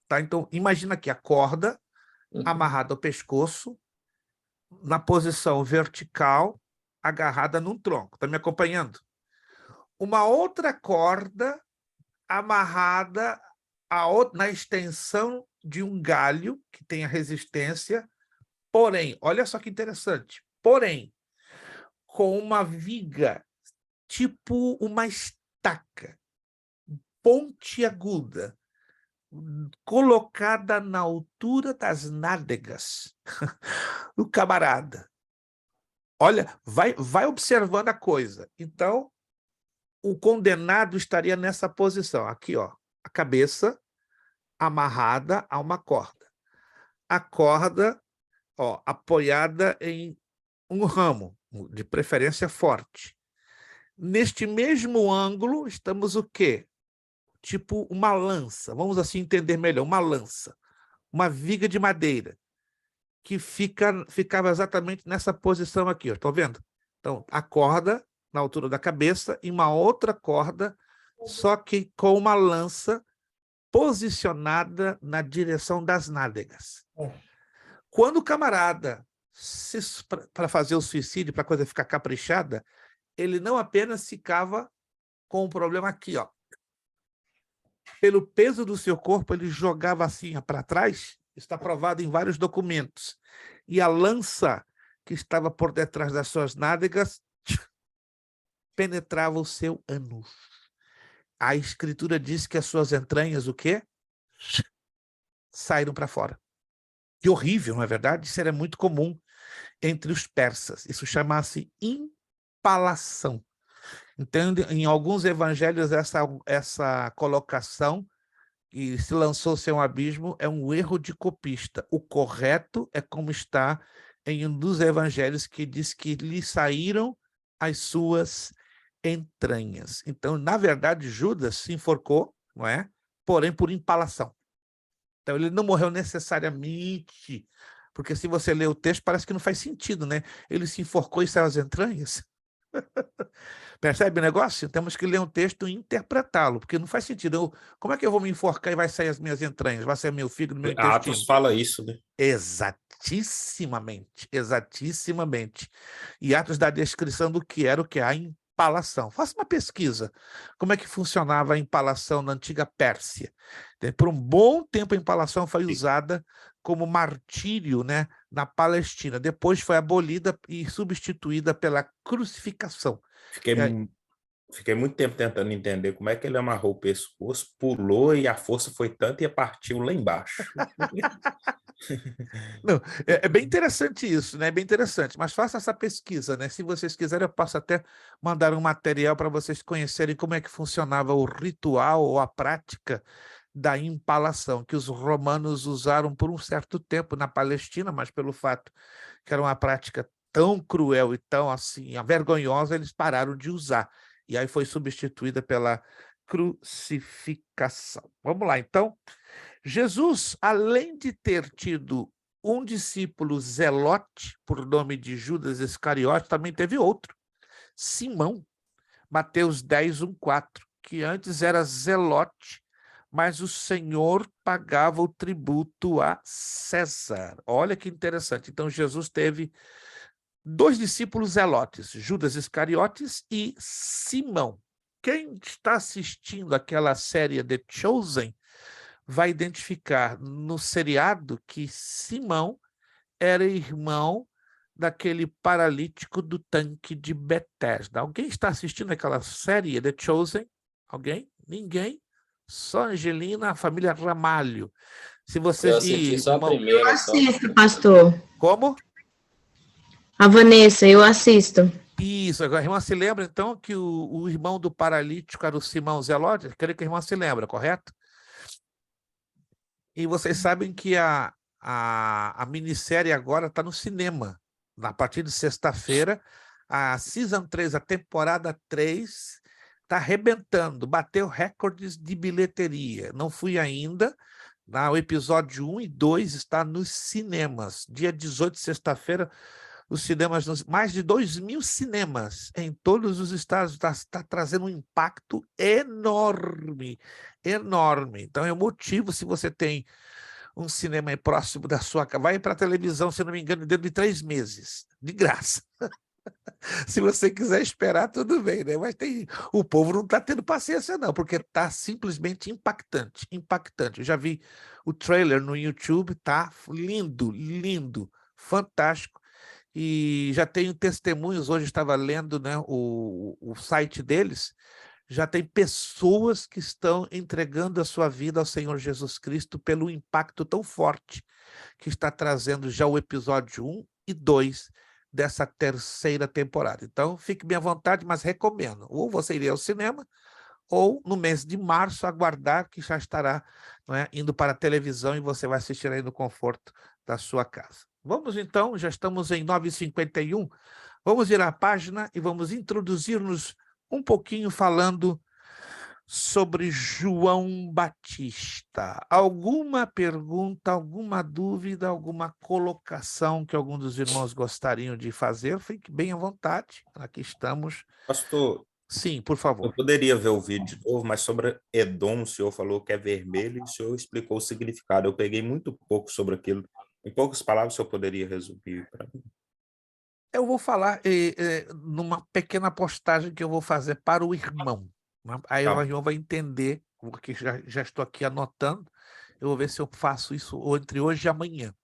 tá? Então, imagina aqui a corda amarrada ao pescoço, na posição vertical, agarrada num tronco. Está me acompanhando? Uma outra corda amarrada na extensão de um galho, que tem a resistência, porém, olha só que interessante, com uma viga, tipo uma estaca, pontiaguda, colocada na altura das nádegas do camarada. Olha, vai observando a coisa. Então, o condenado estaria nessa posição. Aqui, ó, a cabeça amarrada a uma corda. A corda, ó, apoiada em um ramo, de preferência forte. Neste mesmo ângulo, estamos o quê? Tipo uma lança, vamos assim entender melhor, uma lança, uma viga de madeira, que ficava exatamente nessa posição aqui, estão vendo? Então, a corda na altura da cabeça e uma outra corda, só que com uma lança posicionada na direção das nádegas.
É.
Quando o camarada, para fazer o suicídio, para a coisa ficar caprichada, ele não apenas ficava com um problema aqui, ó. Pelo peso do seu corpo, ele jogava assim para trás, está provado em vários documentos. E a lança que estava por detrás das suas nádegas penetrava o seu ânus. A escritura diz que as suas entranhas, o quê? Saíram para fora. Que horrível, não é verdade? Isso era muito comum entre os persas. Isso chama-se impalação. Então, em alguns evangelhos, essa colocação que se lançou-se a um abismo é um erro de copista. O correto é como está em um dos evangelhos que diz que lhe saíram as suas entranhas. Então, na verdade, Judas se enforcou, não é? Porém, por impalação. Então, ele não morreu necessariamente, porque se você ler o texto, parece que não faz sentido, né? Ele se enforcou e saiu as entranhas. Percebe o negócio? Temos que ler um texto e interpretá-lo, porque não faz sentido. Como é que eu vou me enforcar e vai sair as minhas entranhas? Vai sair meu fígado, meu intestino?
Atos fala isso, né?
Exatissimamente, exatissimamente. E Atos dá a descrição do que era o que é a impalação. Faça uma pesquisa. Como é que funcionava a impalação na antiga Pérsia? Por um bom tempo, a impalação foi usada como martírio, né, na Palestina. Depois foi abolida e substituída pela crucificação.
Fiquei muito tempo tentando entender como é que ele amarrou o pescoço, pulou e a força foi tanta e partiu lá embaixo.
Não, é bem interessante isso, né? É bem interessante, mas faça essa pesquisa, né? Se vocês quiserem, eu posso até mandar um material para vocês conhecerem como é que funcionava o ritual ou a prática da impalação, que os romanos usaram por um certo tempo na Palestina, mas pelo fato que era uma prática tão cruel e tão assim, vergonhosa, eles pararam de usar. E aí foi substituída pela crucificação. Vamos lá, então. Jesus, além de ter tido um discípulo zelote, por nome de Judas Iscariote, também teve outro, Simão, Mateus 10, 1, 4, que antes era zelote, mas o Senhor pagava o tributo a César. Olha que interessante. Então, Jesus teve dois discípulos zelotes, Judas Iscariotes e Simão. Quem está assistindo aquela série The Chosen vai identificar no seriado que Simão era irmão daquele paralítico do tanque de Betesda. Alguém está assistindo aquela série The Chosen? Alguém? Ninguém? Só Angelina, a família Ramalho. Se vocês...
Eu assisti só a primeira.
Eu assisto, pastor.
Como?
A Vanessa, eu assisto.
Isso, agora a irmã se lembra, então, que o irmão do paralítico era o Simão Zelote? Creio que a irmã se lembra, correto? E vocês sabem que a minissérie agora está no cinema. A partir de sexta-feira, a Season 3, a temporada 3, está arrebentando, bateu recordes de bilheteria. Não fui ainda. O episódio 1 e 2 está nos cinemas. Dia 18, sexta-feira, os cinemas, mais de 2.000 cinemas em todos os estados, está trazendo um impacto enorme, enorme. Então é um motivo, se você tem um cinema aí próximo da sua casa, vai para a televisão, se não me engano, dentro de 3 meses, de graça. Se você quiser esperar, tudo bem, né? Mas o povo não está tendo paciência, não, porque está simplesmente impactante, impactante. Eu já vi o trailer no YouTube, tá lindo, lindo, fantástico. E já tenho testemunhos, hoje estava lendo, né, o site deles, já tem pessoas que estão entregando a sua vida ao Senhor Jesus Cristo pelo impacto tão forte que está trazendo já o episódio 1 e 2 dessa terceira temporada. Então, fique bem à vontade, mas recomendo. Ou você iria ao cinema, ou no mês de março aguardar que já estará, não é, indo para a televisão e você vai assistir aí no conforto da sua casa. Vamos então, já estamos em 9h51, vamos virar a página e vamos introduzir-nos um pouquinho falando sobre João Batista. Alguma pergunta, alguma dúvida, alguma colocação que algum dos irmãos gostariam de fazer? Fique bem à vontade, aqui estamos.
Pastor,
Sim, por
Eu
favor.
poderia ver o vídeo de novo, mas sobre Edom, o senhor falou que é vermelho e o senhor explicou o significado. Eu peguei muito pouco sobre aquilo. Em poucas palavras, o senhor poderia resumir para mim?
Eu vou falar numa pequena postagem que eu vou fazer para o irmão, né? Aí
Tá
o
bom.
irmão vai entender, porque já estou aqui anotando. Eu vou ver se eu faço isso entre hoje e amanhã.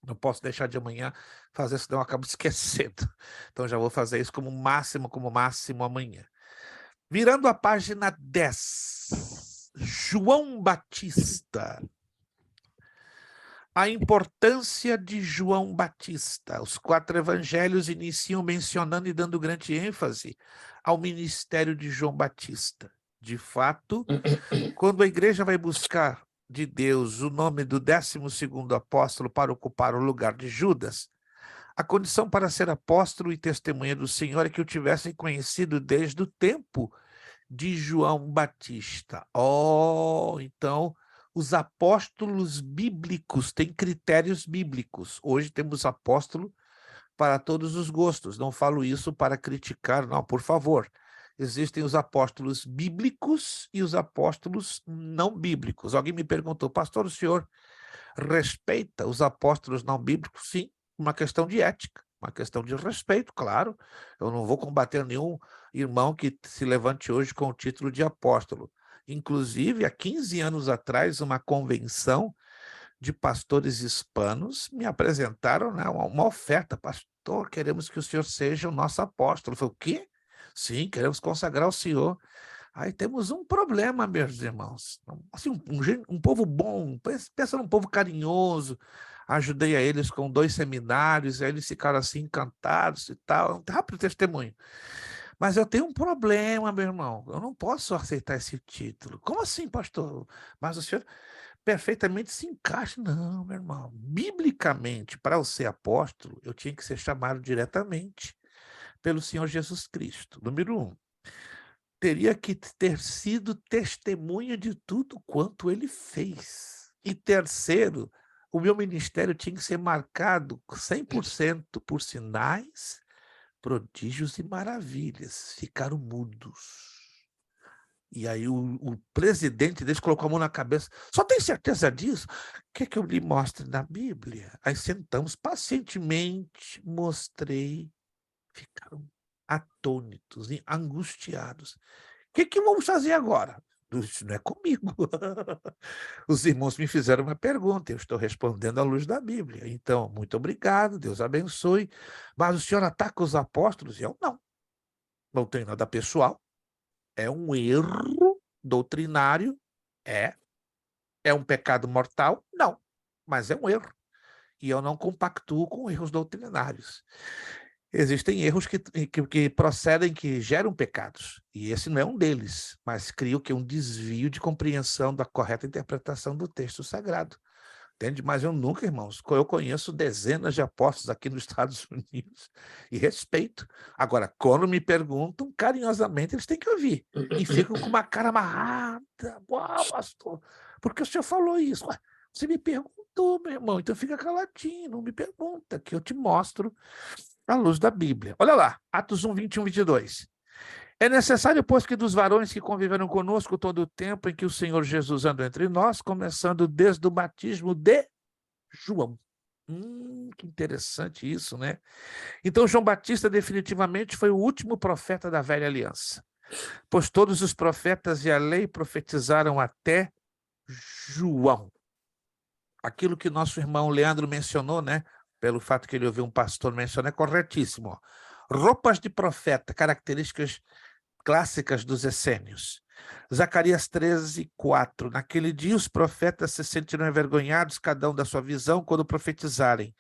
Não posso deixar de amanhã fazer, senão eu acabo esquecendo. Então já vou fazer isso como máximo amanhã. Virando a página 10. João Batista. A importância de João Batista. Os 4 evangelhos iniciam mencionando e dando grande ênfase ao ministério de João Batista. De fato, quando a igreja vai buscar de Deus o nome do 12º apóstolo para ocupar o lugar de Judas, a condição para ser apóstolo e testemunha do Senhor é que o tivessem conhecido desde o tempo de João Batista. Então, os apóstolos bíblicos têm critérios bíblicos. Hoje temos apóstolo para todos os gostos. Não falo isso para criticar, não, por favor. Existem os apóstolos bíblicos e os apóstolos não bíblicos. Alguém me perguntou, pastor, o senhor respeita os apóstolos não bíblicos? Sim, uma questão de ética, uma questão de respeito, claro. Eu não vou combater nenhum irmão que se levante hoje com o título de apóstolo. Inclusive, há 15 anos atrás, uma convenção de pastores hispanos me apresentaram, né, uma oferta. Pastor, queremos que o senhor seja o nosso apóstolo. Eu falei, o quê? Sim, queremos consagrar o senhor. Aí temos um problema, meus irmãos. Assim, um povo bom, pensa num povo carinhoso. Ajudei a eles com 2 seminários, aí eles ficaram assim encantados e tal. Um rápido testemunho. Mas eu tenho um problema, meu irmão. Eu não posso aceitar esse título. Como assim, pastor? Mas o senhor perfeitamente se encaixa. Não, meu irmão. Biblicamente, para eu ser apóstolo, eu tinha que ser chamado diretamente pelo Senhor Jesus Cristo. Número 1. Teria que ter sido testemunha de tudo quanto ele fez. E terceiro, o meu ministério tinha que ser marcado 100% por sinais, prodígios e maravilhas. Ficaram mudos. E aí o presidente deles colocou a mão na cabeça. Só tem certeza disso? Quer que eu lhe mostre na Bíblia? Aí sentamos pacientemente, mostrei. Ficaram atônitos, angustiados. O que vamos fazer agora? Isso não é comigo. Os irmãos me fizeram uma pergunta, eu estou respondendo à luz da Bíblia. Então, muito obrigado, Deus abençoe. Mas o senhor ataca os apóstolos? Eu não. Não tem nada pessoal. É um erro doutrinário? É. É um pecado mortal? Não. Mas é um erro. E eu não compactuo com erros doutrinários. Existem erros que procedem, que geram pecados, e esse não é um deles, mas cria um desvio de compreensão da correta interpretação do texto sagrado. Entende? Mas eu nunca, irmãos, eu conheço dezenas de apóstolos aqui nos Estados Unidos e respeito. Agora, quando me perguntam, carinhosamente, eles têm que ouvir. E ficam com uma cara amarrada. Uau, pastor, por que o senhor falou isso? Ué, você me perguntou, meu irmão, então fica caladinho, não me pergunta, que eu te mostro à luz da Bíblia. Olha lá, Atos 1, 21, 22. É necessário, pois, que dos varões que conviveram conosco todo o tempo em que o Senhor Jesus andou entre nós, começando desde o batismo de João. Que interessante isso, né? Então, João Batista definitivamente foi o último profeta da velha aliança, pois todos os profetas e a lei profetizaram até João. Aquilo que nosso irmão Leandro mencionou, né? Pelo fato que ele ouviu um pastor mencionar, é corretíssimo. Ó. Roupas de profeta, características clássicas dos essênios. Zacarias 13, 4. Naquele dia os profetas se sentirão envergonhados, cada um da sua visão, quando profetizarem.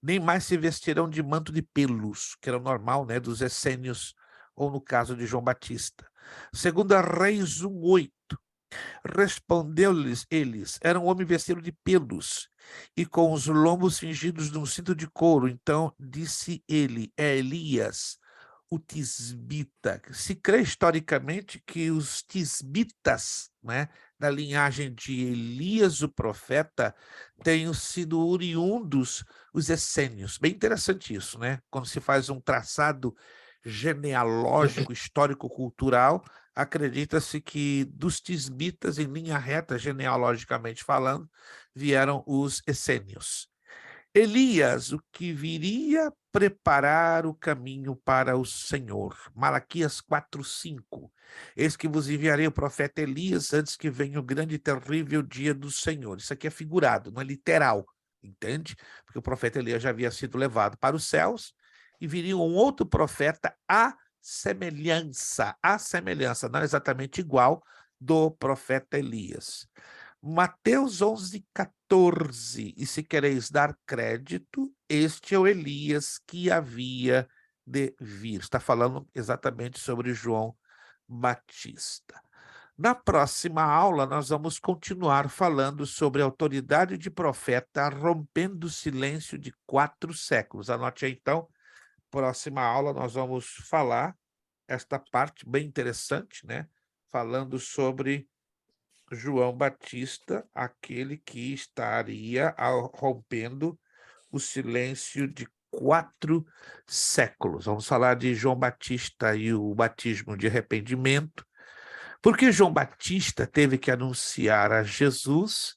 Nem mais se vestirão de manto de pelos, que era o normal, né, dos essênios, ou no caso de João Batista. Segunda Reis 1, 8. Respondeu-lhes eles, era um homem vestido de pelos e com os lombos cingidos de um cinto de couro. Então disse ele, é Elias, o tisbita. Se crê historicamente que os tisbitas, né, da linhagem de Elias, o profeta, tenham sido oriundos os essênios. Bem interessante isso, né? Quando se faz um traçado genealógico, histórico-cultural, acredita-se que dos tisbitas, em linha reta, genealogicamente falando, vieram os essênios. Elias, o que viria preparar o caminho para o Senhor. Malaquias 4:5. Eis que vos enviarei o profeta Elias antes que venha o grande e terrível dia do Senhor. Isso aqui é figurado, não é literal, entende? Porque o profeta Elias já havia sido levado para os céus e viria um outro profeta à semelhança, não exatamente igual, do profeta Elias. Mateus 11:14. E se quereis dar crédito, este é o Elias que havia de vir. Está falando exatamente sobre João Batista. Na próxima aula, nós vamos continuar falando sobre a autoridade de profeta rompendo o silêncio de 4 séculos. Anote aí, então, próxima aula nós vamos falar esta parte bem interessante, né? Falando sobre João Batista, aquele que estaria rompendo o silêncio de 4 séculos. Vamos falar de João Batista e o batismo de arrependimento, porque João Batista teve que anunciar a Jesus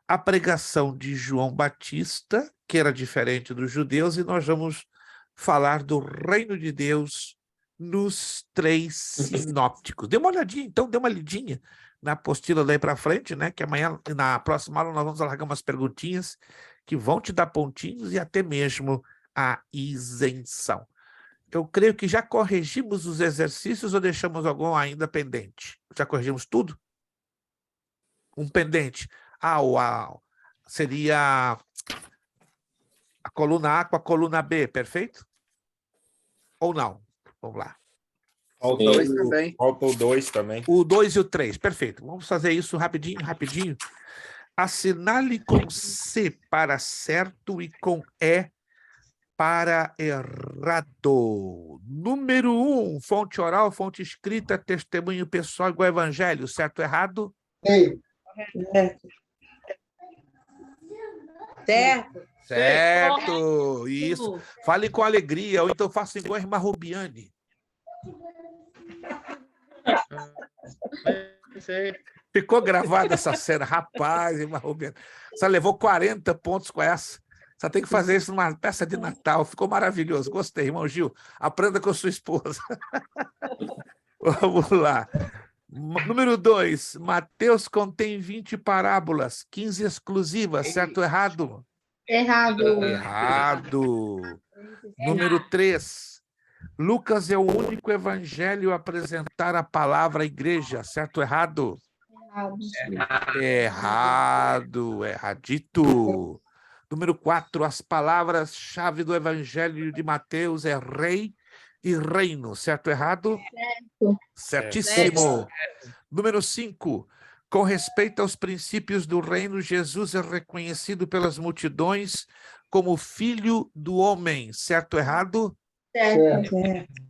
a pregação de João Batista, que era diferente dos judeus, e nós vamos falar do reino de Deus nos 3 sinópticos. Dê uma olhadinha, então, dê uma lidinha na apostila daí para frente, né? Que amanhã, na próxima aula, nós vamos largar umas perguntinhas que vão te dar pontinhos e até mesmo a isenção. Eu creio que já corrigimos os exercícios ou deixamos algum ainda pendente? Já corrigimos tudo? Um pendente. Uau! Seria a coluna A com a coluna B, perfeito? Ou não? Vamos lá.
Falta o 2 também.
O 2 e o 3, perfeito. Vamos fazer isso rapidinho. Assinale com C para certo e com E para errado. Número 1, fonte oral, fonte escrita, testemunho pessoal igual evangelho, certo ou errado? Certo, isso. Fale com alegria, ou então faça igual a irmã Rubiane. Ficou gravada essa cena, rapaz, irmã Rubiane. Você levou 40 pontos com essa. Você tem que fazer isso numa peça de Natal. Ficou maravilhoso. Gostei, irmão Gil. Aprenda com a sua esposa. Vamos lá. Número 2. Mateus contém 20 parábolas, 15 exclusivas, certo ou errado? Errado. Número 3. Lucas é o único evangelho a apresentar a palavra à igreja, certo ou errado? Errado, erradito. Número 4, as palavras-chave do evangelho de Mateus é rei e reino, certo ou errado? Certíssimo. Número 5, com respeito aos princípios do reino, Jesus é reconhecido pelas multidões como filho do homem, certo ou errado?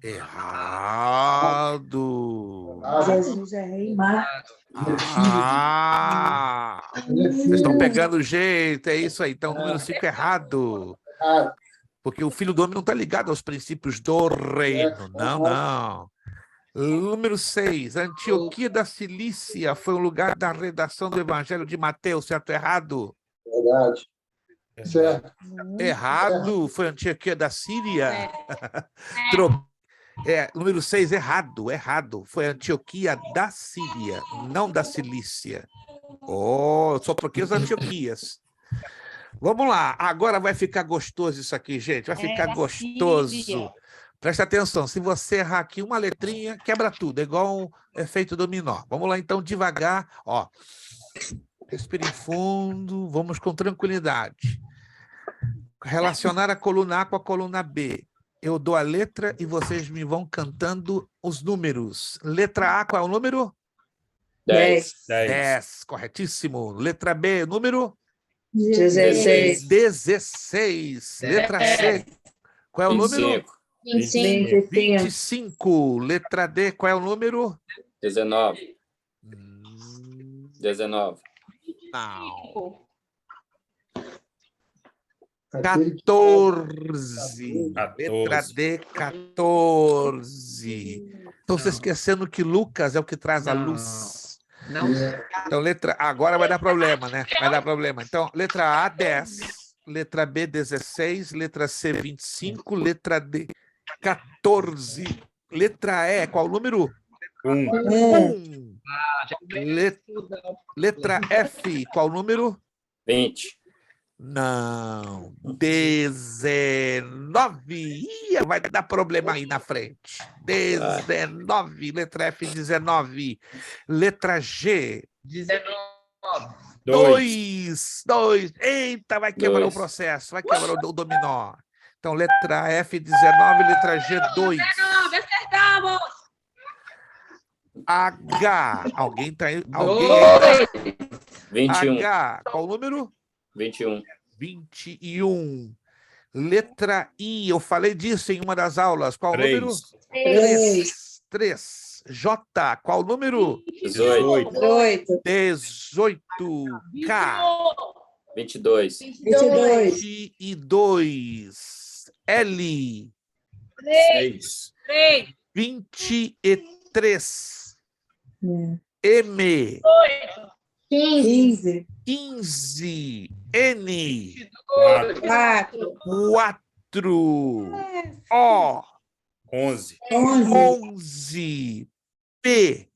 Errado.
Jesus é rei macho.
Vocês estão pegando o jeito, é isso aí. Então, número 5 errado. Porque o filho do homem não está ligado aos princípios do reino. Não. Número 6, Antioquia da Cilícia foi o lugar da redação do Evangelho de Mateus, certo ou errado?
Verdade. Certo.
Errado, foi Antioquia da Síria. Número 6, errado. Foi Antioquia da Síria, não da Cilícia. Só troquei as Antioquias. Vamos lá, agora vai ficar gostoso isso aqui, gente. Vai ficar gostoso.
Síria.
Presta atenção, se você errar aqui uma letrinha, quebra tudo, é igual um efeito dominó. Vamos lá, então, devagar. Respire fundo, vamos com tranquilidade. Relacionar a coluna A com a coluna B. Eu dou a letra e vocês me vão cantando os números. Letra A, qual é o número?
10.
10, corretíssimo. Letra B, número?
16.
16. Letra C, qual é o número? 25. Letra D, qual é o número?
19. 19.
Não.
Aquele que
14. Letra
14.
D, 14. Então, você esquecendo que Lucas é o que traz a luz.
Não.
Então, agora vai dar problema, né? Vai dar problema. Então, letra A, 10. Letra B, 16. Letra C, 25. Letra D, 14. Letra E, qual o número?
1.
1. Letra F, qual o número?
20.
Não. 19. Ih, vai dar problema aí na frente. 19. Letra F, 19. Letra G.
19.
2. Eita, vai quebrar o
Dois.
processo. Vai quebrar o dominó. Então, letra F, 19. Letra G, 2.
19, acertamos!
H. Alguém tá aí?
21.
H. Qual o número?
21.
21. Letra I. Eu falei disso em uma das aulas. Qual o
3.
número?
3.
3. J. Qual o número?
18.
18.
18. K.
22.
22. L.
6.
23. M.
15.
15. N.
4.
4. O.
11.
11. P.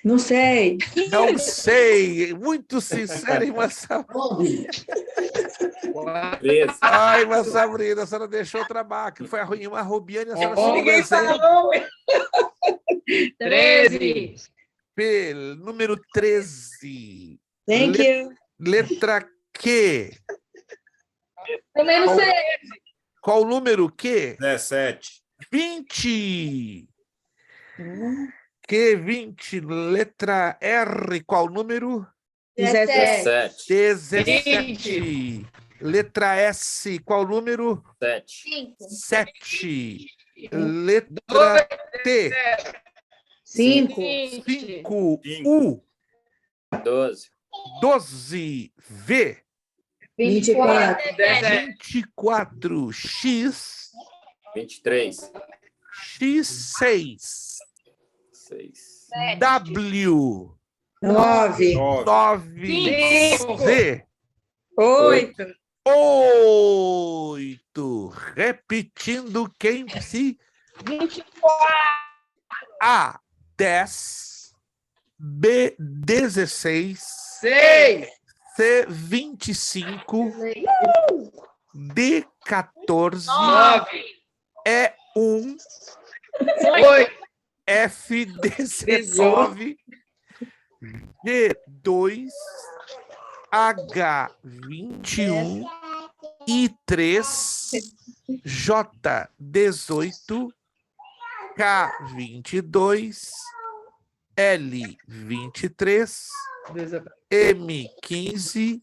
Não sei.
Não sei. Muito sincero, irmã Sabrina.
13.
Ai, irmã Sabrina, a senhora deixou trabalho. Que foi a irmã Rubiane, a senhora se
Ninguém
desenha.
falou.
13.
P. Número 13.
Thank you.
Letra Q.
Também não sei.
Qual o número Q?
17.
20. Q20. Letra R. Qual o número?
17.
17. Letra S. Qual o número?
7.
7. Letra T.
5.
5. U.
12.
12. V.
24.
24. X.
23.
X6.
6.
W.
9.
9. Z.
8.
8. Repetindo quem se...
24.
A. 10. B. 16.
6.
C. 25. D. 14.
9.
E. 1.
8.
F. 19. G. 2. H. 21. I. 3. J. 18. K. 22. L. 23. M. 15.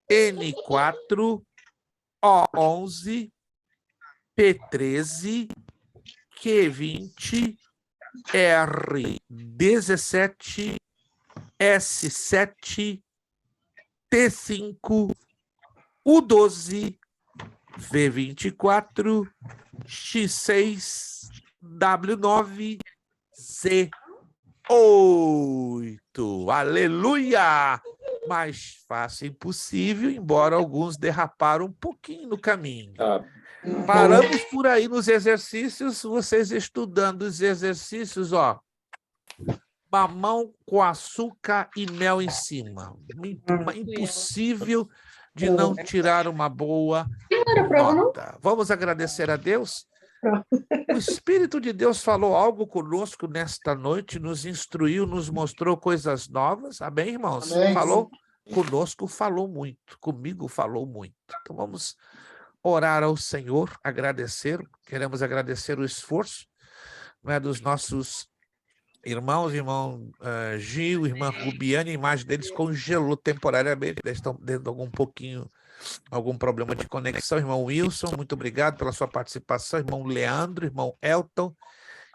N. 4. O. 11. P. 13. Q. 20. R. 17. S. 7. T. 5. U. 12. V. 24. X. 6. W. 9. Z. 8. Aleluia! Mais fácil impossível, embora alguns derraparam um pouquinho no caminho. Paramos por aí nos exercícios, vocês estudando os exercícios, ó. Mamão com açúcar e mel em cima. Impossível de não tirar uma boa nota. Vamos agradecer a Deus? O Espírito de Deus falou algo conosco nesta noite, nos instruiu, nos mostrou coisas novas. Amém, irmãos?
Amém.
Falou conosco, falou muito. Comigo falou muito. Então vamos orar ao Senhor, agradecer. Queremos agradecer o esforço, né, dos nossos irmãos, irmão Gil, irmã Rubiane, a imagem deles congelou temporariamente, eles estão tendo algum problema de conexão. Irmão Wilson, muito obrigado pela sua participação. Irmão Leandro, irmão Elton,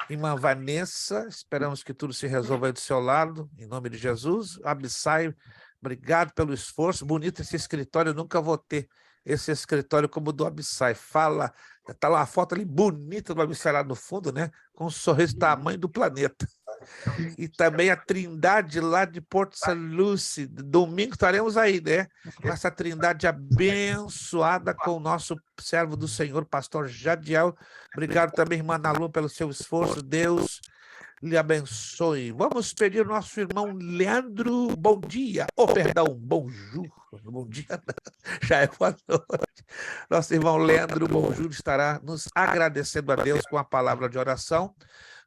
irmã Vanessa, esperamos que tudo se resolva aí do seu lado, em nome de Jesus. Abissai, obrigado pelo esforço. Bonito esse escritório, eu nunca vou ter esse escritório como o do Abissai. Fala, tá lá a foto ali bonita do Abissai lá no fundo, né? Com um sorriso tamanho do planeta. E também a Trindade lá de Porto San Lucie. Domingo estaremos aí, né? Com essa Trindade abençoada com o nosso servo do Senhor, pastor Jadiel. Obrigado também, irmã Nalu, pelo seu esforço. Deus lhe abençoe. Vamos pedir ao nosso irmão Leandro, bom dia. Oh, perdão, bonjour. Bom dia, já é boa noite. Nosso irmão Leandro, bonjour, estará nos agradecendo a Deus com a palavra de oração.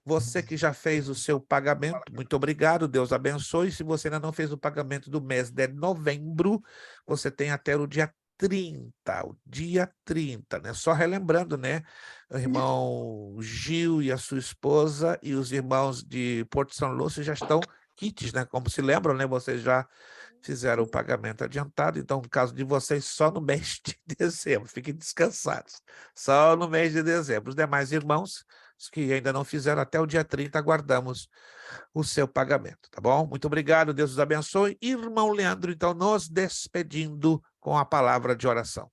Você que já fez o seu pagamento, muito obrigado, Deus abençoe. Se você ainda não fez o pagamento do mês de novembro, você tem até o dia 30, né? Só relembrando, né? O irmão Gil e a sua esposa e os irmãos de Porto São Lúcio já estão quites, né? Como se lembram, né? Vocês já fizeram o pagamento adiantado, então, no caso de vocês, só no mês de dezembro. Fiquem descansados. Só no mês de dezembro. Os demais irmãos, os que ainda não fizeram, até o dia 30, aguardamos o seu pagamento, tá bom? Muito obrigado, Deus os abençoe. Irmão Leandro, então, nos despedindo com a palavra de oração.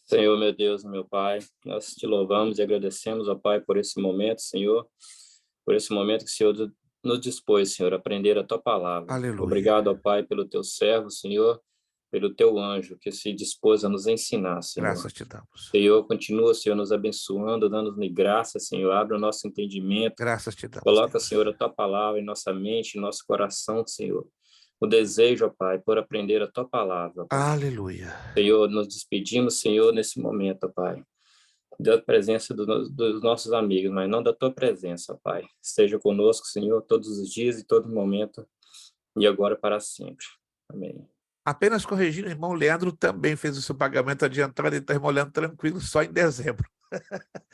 Senhor, meu Deus, meu Pai, nós te louvamos e agradecemos, ó Pai, por esse momento, Senhor, por esse momento que o Senhor nos dispôs, Senhor, a aprender a Tua palavra.
Aleluia.
Obrigado, ó Pai, pelo Teu servo, Senhor, pelo Teu anjo que se dispôs a nos ensinar, Senhor.
Graças te damos.
Senhor, continua, Senhor, nos abençoando, dando-nos graça, Senhor, abre o nosso entendimento.
Graças te damos.
Coloca,
Deus.
Senhor, a Tua palavra em nossa mente, em nosso coração, Senhor. O desejo, ó Pai, por aprender a Tua palavra. Pai.
Aleluia.
Senhor, nos despedimos, Senhor, nesse momento, ó Pai, da presença dos nossos amigos, mas não da Tua presença, ó Pai. Esteja conosco, Senhor, todos os dias e todo momento, e agora para sempre. Amém.
Apenas corrigindo, o irmão Leandro também fez o seu pagamento adiantado, então, irmão Leandro, tranquilo, só em dezembro.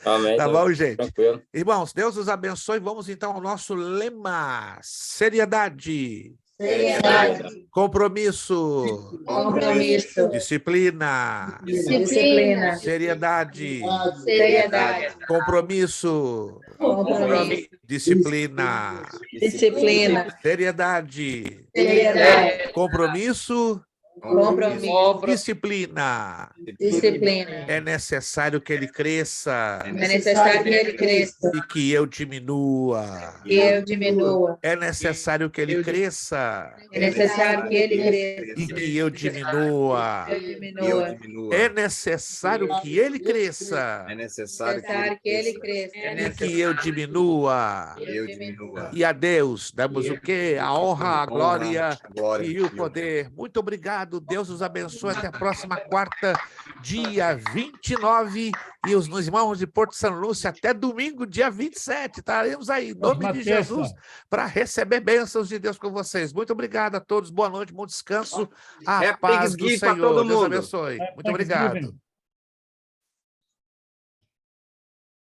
Amém.
Tá bom, gente?
Tranquilo.
Irmãos, Deus os abençoe. Vamos então ao nosso lema: seriedade.
Seriedade.
Compromisso.
Compromisso.
Disciplina.
Disciplina.
Seriedade.
Seriedade.
Compromisso.
Compromisso.
Disciplina.
Disciplina.
Seriedade.
Seriedade.
Compromisso.
Compromisso.
Disciplina.
Disciplina.
É necessário que ele cresça
É necessário que ele cresça
e que eu diminua.
e eu diminua.
É necessário que ele cresça
É necessário que ele cresça
e que eu diminua.
e eu diminua.
É necessário que ele cresça
É
É
necessário
necessário que ele cresça
e que eu diminua.
eu diminua.
E a Deus damos o quê? A honra, a glória
A glória
e o poder. Muito obrigado. Deus os abençoe. Até a próxima quarta, dia 29. E os irmãos de Porto São Lúcio, até domingo, dia 27. Estaremos aí, em nome de Jesus, para receber bênçãos de Deus com vocês. Muito obrigado a todos. Boa noite, bom descanso. A
Happy
paz do
Thanksgiving pra
Senhor.
todo
Deus
mundo.
abençoe. Muito
Thanksgiving.
obrigado.